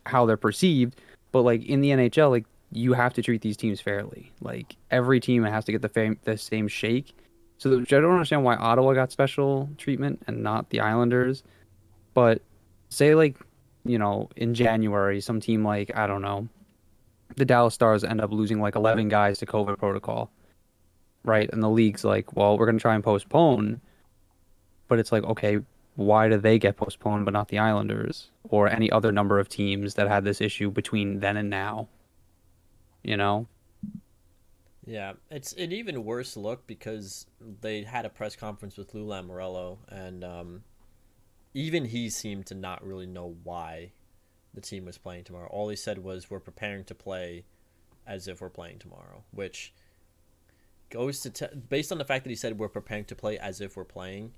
how they're perceived, but like in the NHL, like you have to treat these teams fairly. Like every team has to get the same shake. So I don't understand why Ottawa got special treatment and not the Islanders. But say like, in January, some team like, I don't know, the Dallas Stars end up losing like 11 guys to COVID protocol, right? And the league's like, well, we're going to try and postpone. But it's like, okay, why do they get postponed but not the Islanders or any other number of teams that had this issue between then and now? You know? Yeah, it's an even worse look because they had a press conference with Lou Lamoriello, and even he seemed to not really know why the team was playing tomorrow. All he said was, "We're preparing to play as if we're playing tomorrow," which goes to based on the fact that he said we're preparing to play as if we're playing,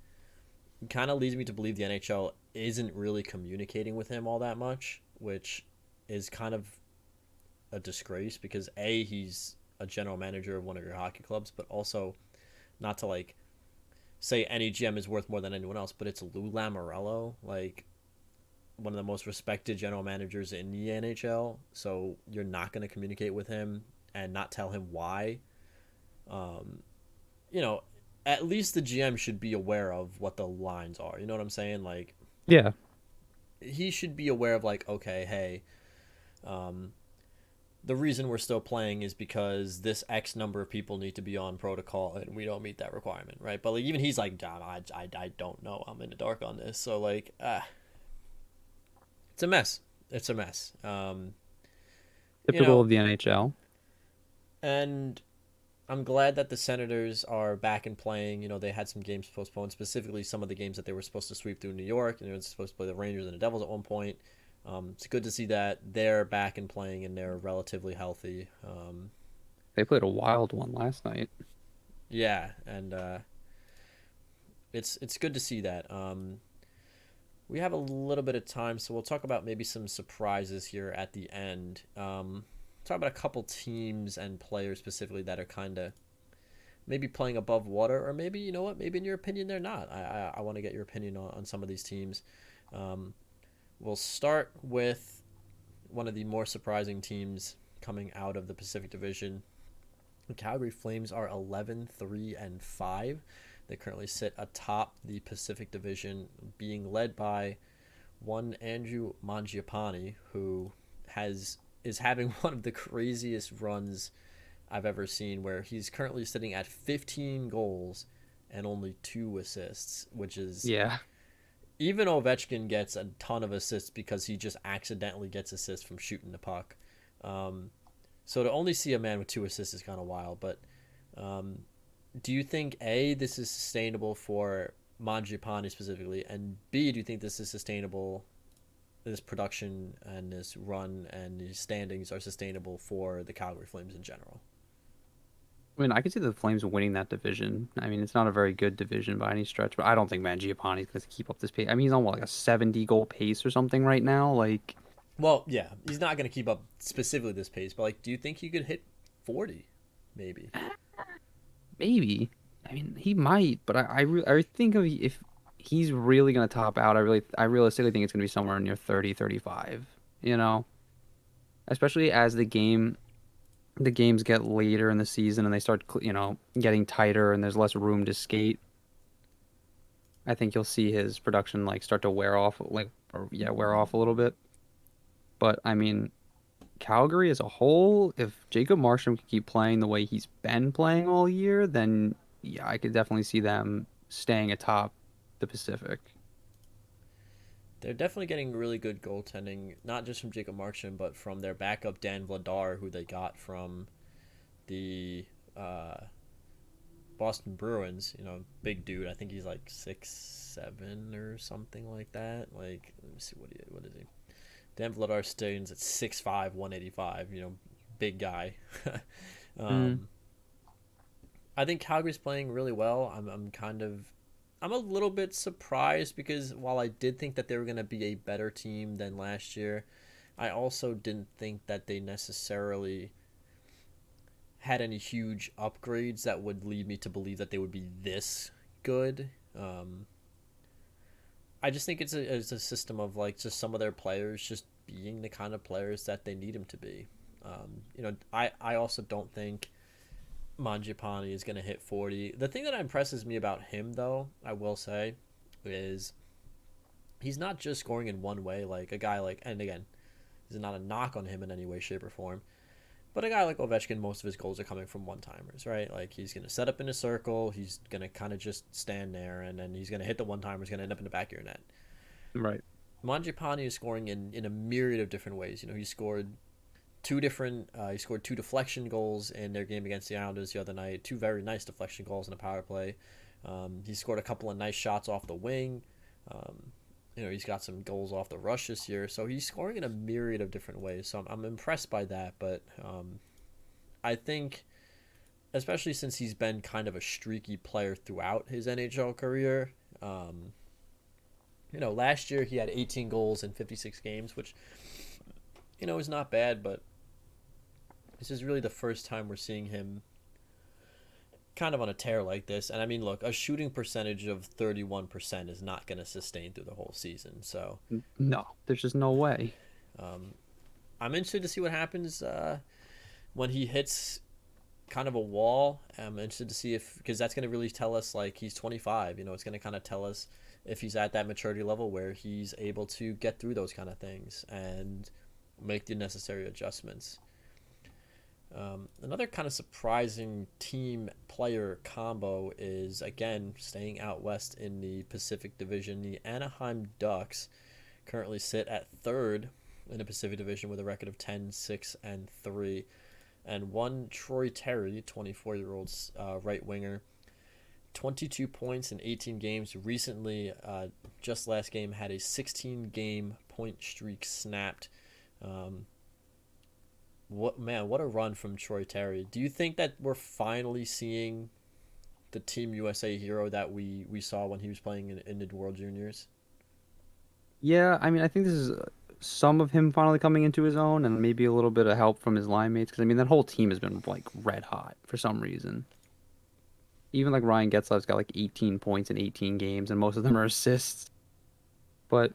kind of leads me to believe the NHL isn't really communicating with him all that much, which is kind of a disgrace because he's a general manager of one of your hockey clubs, but also not to like say any GM is worth more than anyone else, but it's Lou Lamoriello, like one of the most respected general managers in the NHL. So you're not going to communicate with him and not tell him why. Um, you know, at least the GM should be aware of what the lines are. You know what I'm saying? Like, Yeah. he should be aware of like, okay, hey, um, the reason we're still playing is because this X number of people need to be on protocol and we don't meet that requirement, right? But like even he's like, I don't know. I'm in the dark on this. So like, it's a mess. It's a mess. You Typical know, of the NHL. and I'm glad that the Senators are back and playing. You know, they had some games postponed, specifically some of the games that they were supposed to sweep through New York, and they were supposed to play the Rangers and the Devils at one point. It's good to see that they're back and playing and they're relatively healthy. They played a wild one last night. Yeah, and it's good to see that. We have a little bit of time, so we'll talk about maybe some surprises here at the end. Talk about a couple teams and players specifically that are kind of maybe playing above water, or maybe you know what, maybe in your opinion they're not. I want to get your opinion on some of these teams. Um, we'll start with one of the more surprising teams coming out of the Pacific Division. The Calgary Flames are 11-3-5. They currently sit atop the Pacific Division, being led by one Andrew Mangiapane, who is having one of the craziest runs I've ever seen, where he's currently sitting at 15 goals and only 2 assists, which is Yeah. even Ovechkin gets a ton of assists because he just accidentally gets assists from shooting the puck. Um, so to only see a man with 2 assists is kind of wild, but um, do you think this is sustainable for Mangiapane specifically, and B, do you think this is sustainable? This production and this run and these standings are sustainable for the Calgary Flames in general? I mean, I could see the Flames winning that division. I mean, it's not a very good division by any stretch, but I don't think Mangiapane is going to keep up this pace. I mean, he's on what, like a 70 goal pace or something right now. Like, Well, yeah, he's not going to keep up specifically this pace, but like, do you think he could hit 40? Maybe. maybe. I mean, he might, but I think if he's really going to top out, I realistically think it's going to be somewhere near 30, 35. You know, especially as the games get later in the season and they start, getting tighter and there's less room to skate. I think you'll see his production like start to wear off, wear off a little bit. But I mean, Calgary as a whole, if Jacob Markstrom can keep playing the way he's been playing all year, then yeah, I could definitely see them staying atop the Pacific. They're definitely getting really good goaltending, not just from Jacob Markstrom, but from their backup Dan Vladar, who they got from the uh, Boston Bruins. Big dude. I think he's like 6'7" or something like that. Like, let me see what is he? Dan Vladar stands at 6'5", 185. Big guy. Mm, um, I think Calgary's playing really well. I'm a little bit surprised because while I did think that they were going to be a better team than last year, I also didn't think that they necessarily had any huge upgrades that would lead me to believe that they would be this good. Um, I just think it's a system of like just some of their players just being the kind of players that they need them to be. I also don't think Mangiapane is going to hit 40. The thing that impresses me about him, though, I will say, is he's not just scoring in one way. Like a guy like, and again, this is not a knock on him in any way, shape, or form. But a guy like Ovechkin, most of his goals are coming from one timers, right? Like he's going to set up in a circle, he's going to kind of just stand there, and then he's going to hit the one timer, he's going to end up in the back of your net. right. Mangiapane is scoring in a myriad of different ways. He scored two deflection goals in their game against the Islanders the other night. Two very nice deflection goals in a power play. He scored a couple of nice shots off the wing. Um, he's got some goals off the rush this year. So he's scoring in a myriad of different ways. So I'm impressed by that. But I think, especially since he's been kind of a streaky player throughout his NHL career, last year he had 18 goals in 56 games, which, is not bad, but this is really the first time we're seeing him kind of on a tear like this. And I mean, look, a shooting percentage of 31% is not going to sustain through the whole season. So No, there's just no way. um, I'm interested to see what happens when he hits kind of a wall. I'm interested to see because that's going to really tell us, like, he's 25. It's going to kind of tell us if he's at that maturity level where he's able to get through those kind of things and make the necessary adjustments. Another kind of surprising team player combo is, again, staying out west in the Pacific Division. The Anaheim Ducks currently sit at third in the Pacific Division with a record of 10-6-3. And one Troy Terry, 24-year-old right winger, 22 points in 18 games. Recently, just last game, had a 16-game point streak snapped. What a run from Troy Terry. Do you think that we're finally seeing the Team USA hero that we saw when he was playing in the World Juniors? Yeah, I mean, I think this is some of him finally coming into his own, and maybe a little bit of help from his line mates. Because I mean, that whole team has been like red hot for some reason. Even like Ryan Getzlaff's got like 18 points in 18 games, and most of them are assists. But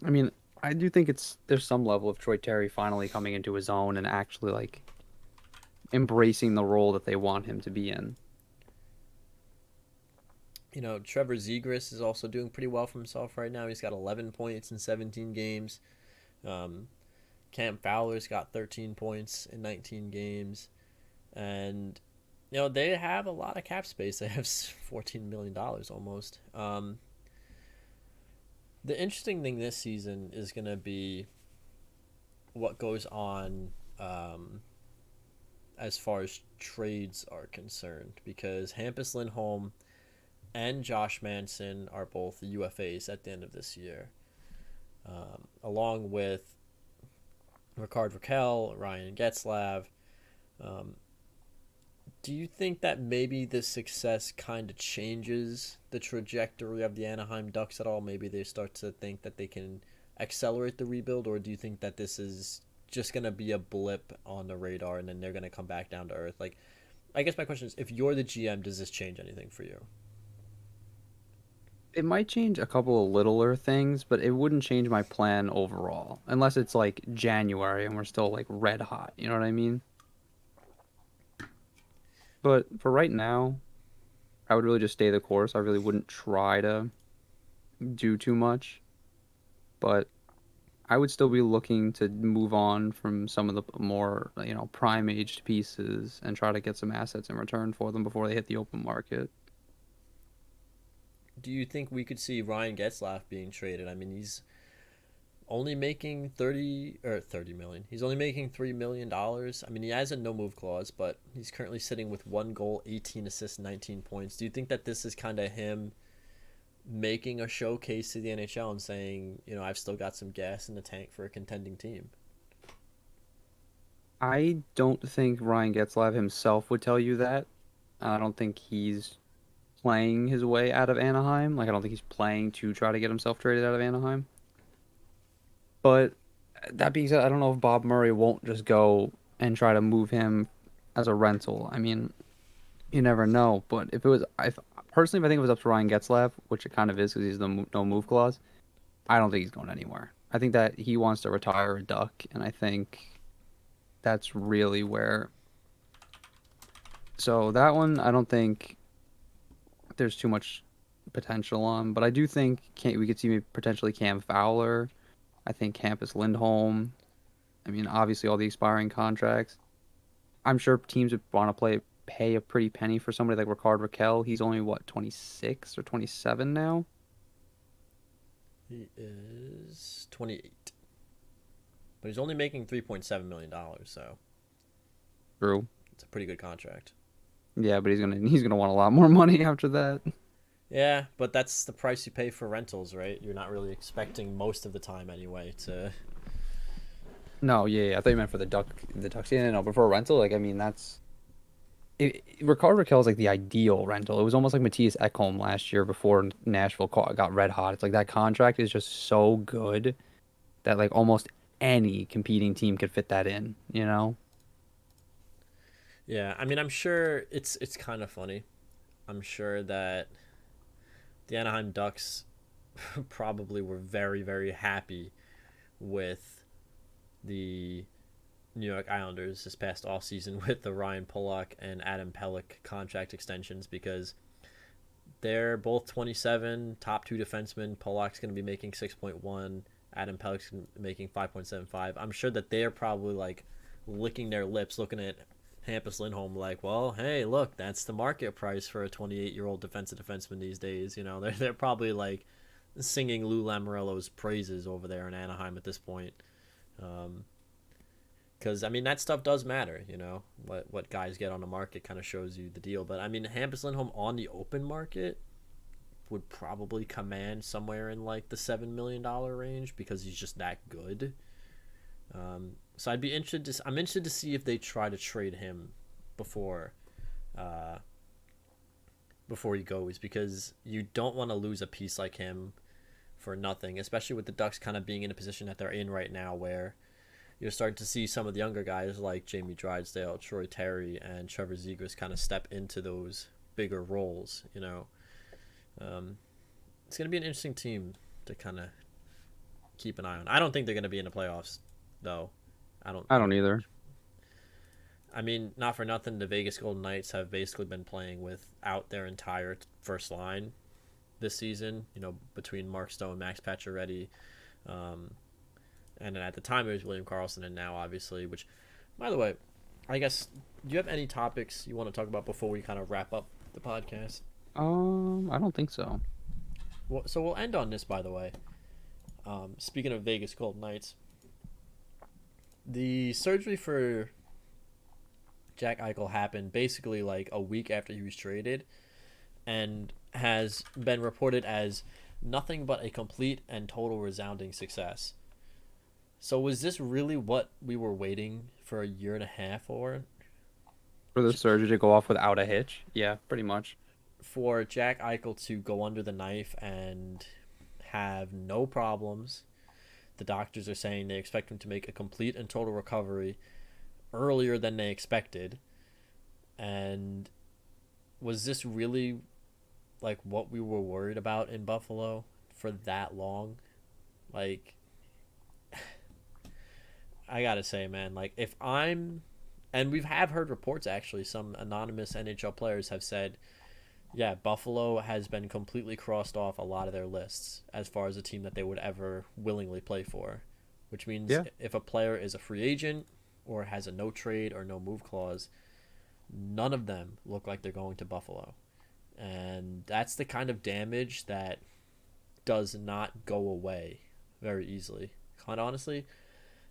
I mean, I do think there's some level of Troy Terry finally coming into his own and actually like embracing the role that they want him to be in. Trevor Zegras is also doing pretty well for himself right now. He's got 11 points in 17 games. Um, Cam Fowler's got 13 points in 19 games. And, they have a lot of cap space. They have $14 million almost. The interesting thing this season is going to be what goes on as far as trades are concerned, because Hampus Lindholm and Josh Manson are both UFAs at the end of this year, along with Ricard Raquel, Ryan Getzlaff. Do you think that maybe this success kind of changes the trajectory of the Anaheim Ducks at all? Maybe they start to think that they can accelerate the rebuild, or do you think that this is just going to be a blip on the radar and then they're going to come back down to earth? Like, I guess my question is, if you're the GM, does this change anything for you? It might change a couple of littler things, but it wouldn't change my plan overall, unless it's like January and we're still like red hot. You know what I mean? But for right now, I would really just stay the course. I really wouldn't try to do too much. But I would still be looking to move on from some of the more, prime aged pieces and try to get some assets in return for them before they hit the open market. Do you think we could see Ryan Getzlaff being traded? I mean, he's only making 30 million. He's only making $3 million. I mean, he has a no move clause, but he's currently sitting with 1 goal, 18 assists, 19 points. Do you think that this is kind of him making a showcase to the NHL and saying, I've still got some gas in the tank for a contending team? I don't think Ryan Getzlav himself would tell you that. I don't think he's playing his way out of Anaheim. Like, I don't think he's playing to try to get himself traded out of Anaheim. But that being said, I don't know if Bob Murray won't just go and try to move him as a rental. I mean, you never know. But personally, if I think it was up to Ryan Getzlav, which it kind of is because he's the no move clause, I don't think he's going anywhere. I think that he wants to retire a Duck, and I think that's really where. So that one, I don't think there's too much potential on, but I do think we could see maybe potentially Cam Fowler. I think Campus Lindholm. I mean, obviously all the expiring contracts. I'm sure teams would want to pay a pretty penny for somebody like Rickard Rakell. He's only what, 26 or 27 now? He is 28. But he's only making $3.7 million, so True. it's a pretty good contract. Yeah, but he's gonna want a lot more money after that. Yeah, but that's the price you pay for rentals, right? You're not really expecting most of the time anyway to. No, yeah, I thought you meant for the Ducks. Yeah, no, but for a rental, like I mean, Rickard Rakell is like the ideal rental. It was almost like Matthias Ekholm last year before Nashville got red hot. It's like that contract is just so good that like almost any competing team could fit that in, you know? Yeah, I mean, I'm sure it's kind of funny. I'm sure that the Anaheim Ducks probably were very, very happy with the New York Islanders this past offseason with the Ryan Pulock and Adam Pelech contract extensions because they're both 27, top two defensemen. Pulock's going to be making 6.1, Adam Pelech's making 5.75. I'm sure that they're probably like licking their lips looking at Hampus Lindholm like, well, hey, look, that's the market price for a 28-year-old defensive defenseman these days. They're probably like singing Lou Lamoriello's praises over there in Anaheim at this point. Because I mean that stuff does matter, what guys get on the market kind of shows you the deal. But I mean Hampus Lindholm on the open market would probably command somewhere in like the $7 million range because he's just that good. So I'm interested to see if they try to trade him before he goes, because you don't want to lose a piece like him for nothing, especially with the Ducks kind of being in a position that they're in right now where you're starting to see some of the younger guys like Jamie Drysdale, Troy Terry, and Trevor Zegras kind of step into those bigger roles. It's going to be an interesting team to kind of keep an eye on. I don't think they're going to be in the playoffs, though. I don't either. I mean, not for nothing, the Vegas Golden Knights have basically been playing without their entire first line this season, between Mark Stone, Max Pacioretty, and then at the time it was William Karlsson, and now obviously, which, by the way, I guess, do you have any topics you want to talk about before we kind of wrap up the podcast? I don't think so. Well, so we'll end on this, by the way. Speaking of Vegas Golden Knights, the surgery for Jack Eichel happened basically like a week after he was traded and has been reported as nothing but a complete and total resounding success. So was this really what we were waiting for a year and a half for? For the surgery to go off without a hitch? Yeah, pretty much. For Jack Eichel to go under the knife and have no problems. The doctors are saying they expect him to make a complete and total recovery earlier than they expected. And was this really like what we were worried about in Buffalo for that long? Like, I gotta say, man, like and we have heard reports actually, some anonymous NHL players have said, yeah, Buffalo has been completely crossed off a lot of their lists as far as a team that they would ever willingly play for. which means Yeah. if a player is a free agent or has a no trade or no move clause, none of them look like they're going to Buffalo. And that's the kind of damage that does not go away very easily. Quite honestly,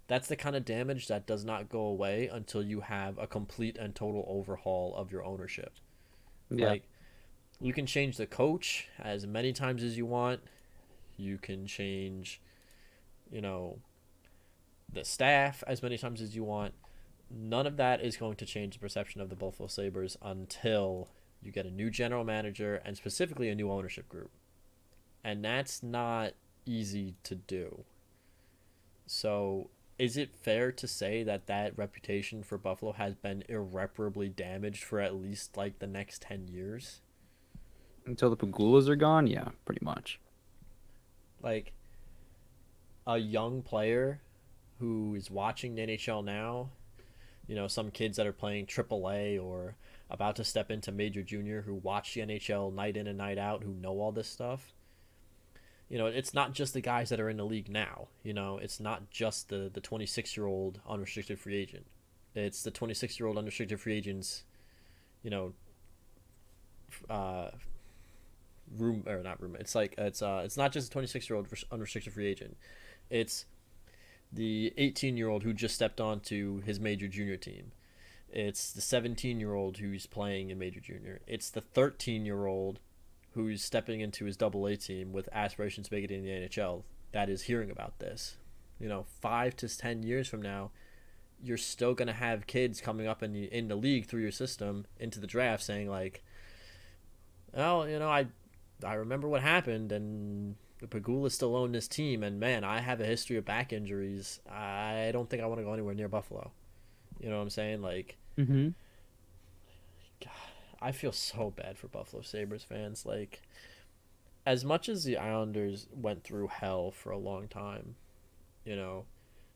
that's the kind of damage that does not go away until you have a complete and total overhaul of your ownership. Yeah. Like, you can change the coach as many times as you want. You can change, you know, the staff as many times as you want. None of that is going to change the perception of the Buffalo Sabres until you get a new general manager and specifically a new ownership group. And that's not easy to do. So, is it fair to say that that reputation for Buffalo has been irreparably damaged for at least like the next 10 years? Until the Pagulas are gone, yeah, pretty much. Like, a young player who is watching the NHL now, some kids that are playing AAA or about to step into Major Junior who watch the NHL night in and night out, who know all this stuff. It's not just the guys that are in the league now. It's not just the 26-year-old unrestricted free agent. It's the 26-year-old unrestricted free agents, room or not room. It's like it's not just a 26-year-old unrestricted free agent. It's the 18-year-old who just stepped onto his major junior team. It's the 17-year-old who's playing in major junior. It's the 13-year-old who's stepping into his AA team with aspirations to make it in the NHL that is hearing about this. 5 to 10 years from now, you're still going to have kids coming up in the league through your system into the draft saying like, well, I remember what happened and the Pagula still own this team, and man, I have a history of back injuries. I don't think I want to go anywhere near Buffalo. You know what I'm saying? Like, Mm-hmm. God, I feel so bad for Buffalo Sabres fans. Like, as much as the Islanders went through hell for a long time,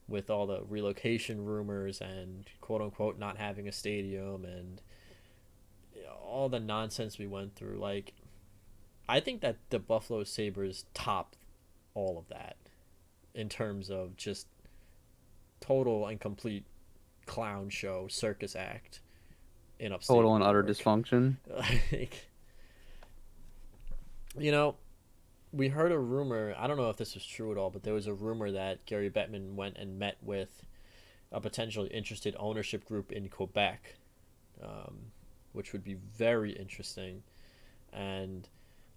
with all the relocation rumors and quote unquote not having a stadium and all the nonsense we went through, like, I think that the Buffalo Sabres top all of that in terms of just total and complete clown show, circus act in upstate Total and New utter York. dysfunction. Like, we heard a rumor. I don't know if this was true at all, but there was a rumor that Gary Bettman went and met with a potentially interested ownership group in Quebec, which would be very interesting. And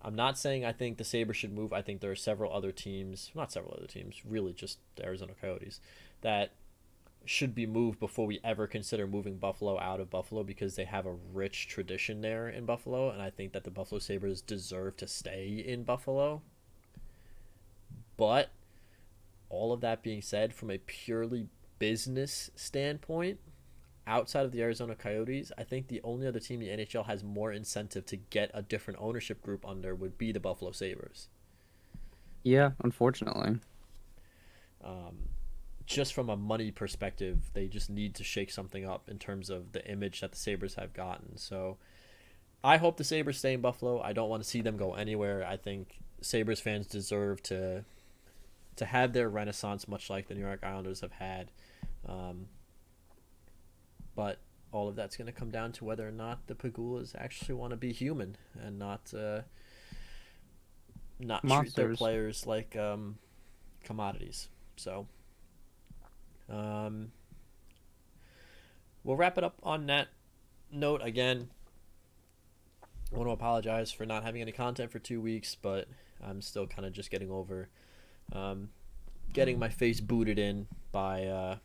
I'm not saying I think the Sabres should move. I think there are not several other teams, really just the Arizona Coyotes, that should be moved before we ever consider moving Buffalo out of Buffalo because they have a rich tradition there in Buffalo, and I think that the Buffalo Sabres deserve to stay in Buffalo. But all of that being said, from a purely business standpoint, outside of the Arizona Coyotes, I think the only other team in the NHL has more incentive to get a different ownership group under would be the Buffalo Sabres. Yeah, unfortunately. Just from a money perspective, they just need to shake something up in terms of the image that the Sabres have gotten. So I hope the Sabres stay in Buffalo. I don't want to see them go anywhere. I think Sabres fans deserve to have their renaissance, much like the New York Islanders have had. But all of that's going to come down to whether or not the Pagulas actually want to be human and not treat their Monsters. players like commodities. So we'll wrap it up on that note. Again, I want to apologize for not having any content for 2 weeks, but I'm still kind of just getting over getting my face booted in by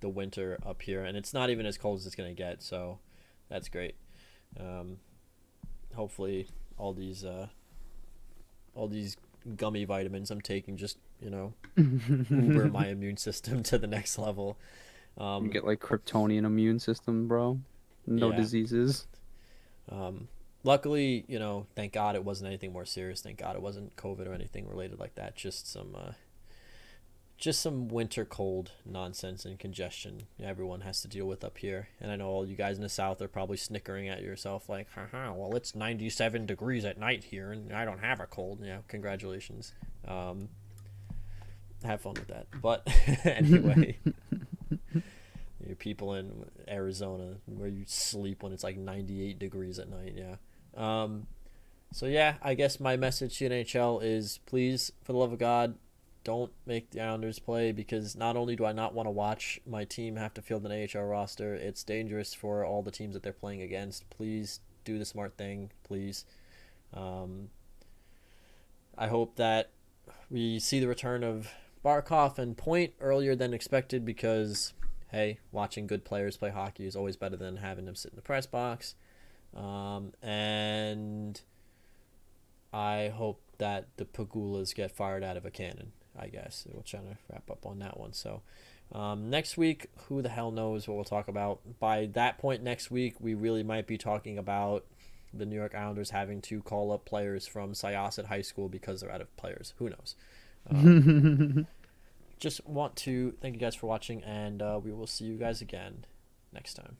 the winter up here, and it's not even as cold as it's going to get, so that's great. Hopefully all these gummy vitamins I'm taking just uber my immune system to the next level. You get like Kryptonian immune system, bro. No Yeah. diseases. Luckily, thank God it wasn't anything more serious. Thank God it wasn't COVID or anything related like that. Just some winter cold nonsense and congestion everyone has to deal with up here. And I know all you guys in the South are probably snickering at yourself like, haha, well, it's 97 degrees at night here and I don't have a cold. Yeah, congratulations. have fun with that. But anyway, you people in Arizona where you sleep when it's like 98 degrees at night. Yeah. So yeah, I guess my message to NHL is please, for the love of God, don't make the Islanders play, because not only do I not want to watch my team have to field an AHL roster, it's dangerous for all the teams that they're playing against. Please do the smart thing, please. I hope that we see the return of Barkov and Point earlier than expected, because, hey, watching good players play hockey is always better than having them sit in the press box. And I hope that the Pagulas get fired out of a cannon, I guess. We'll try to wrap up on that one. So next week, who the hell knows what we'll talk about. By that point next week, we really might be talking about the New York Islanders having to call up players from Syosset High School because they're out of players. Who knows? Just want to thank you guys for watching, and we will see you guys again next time.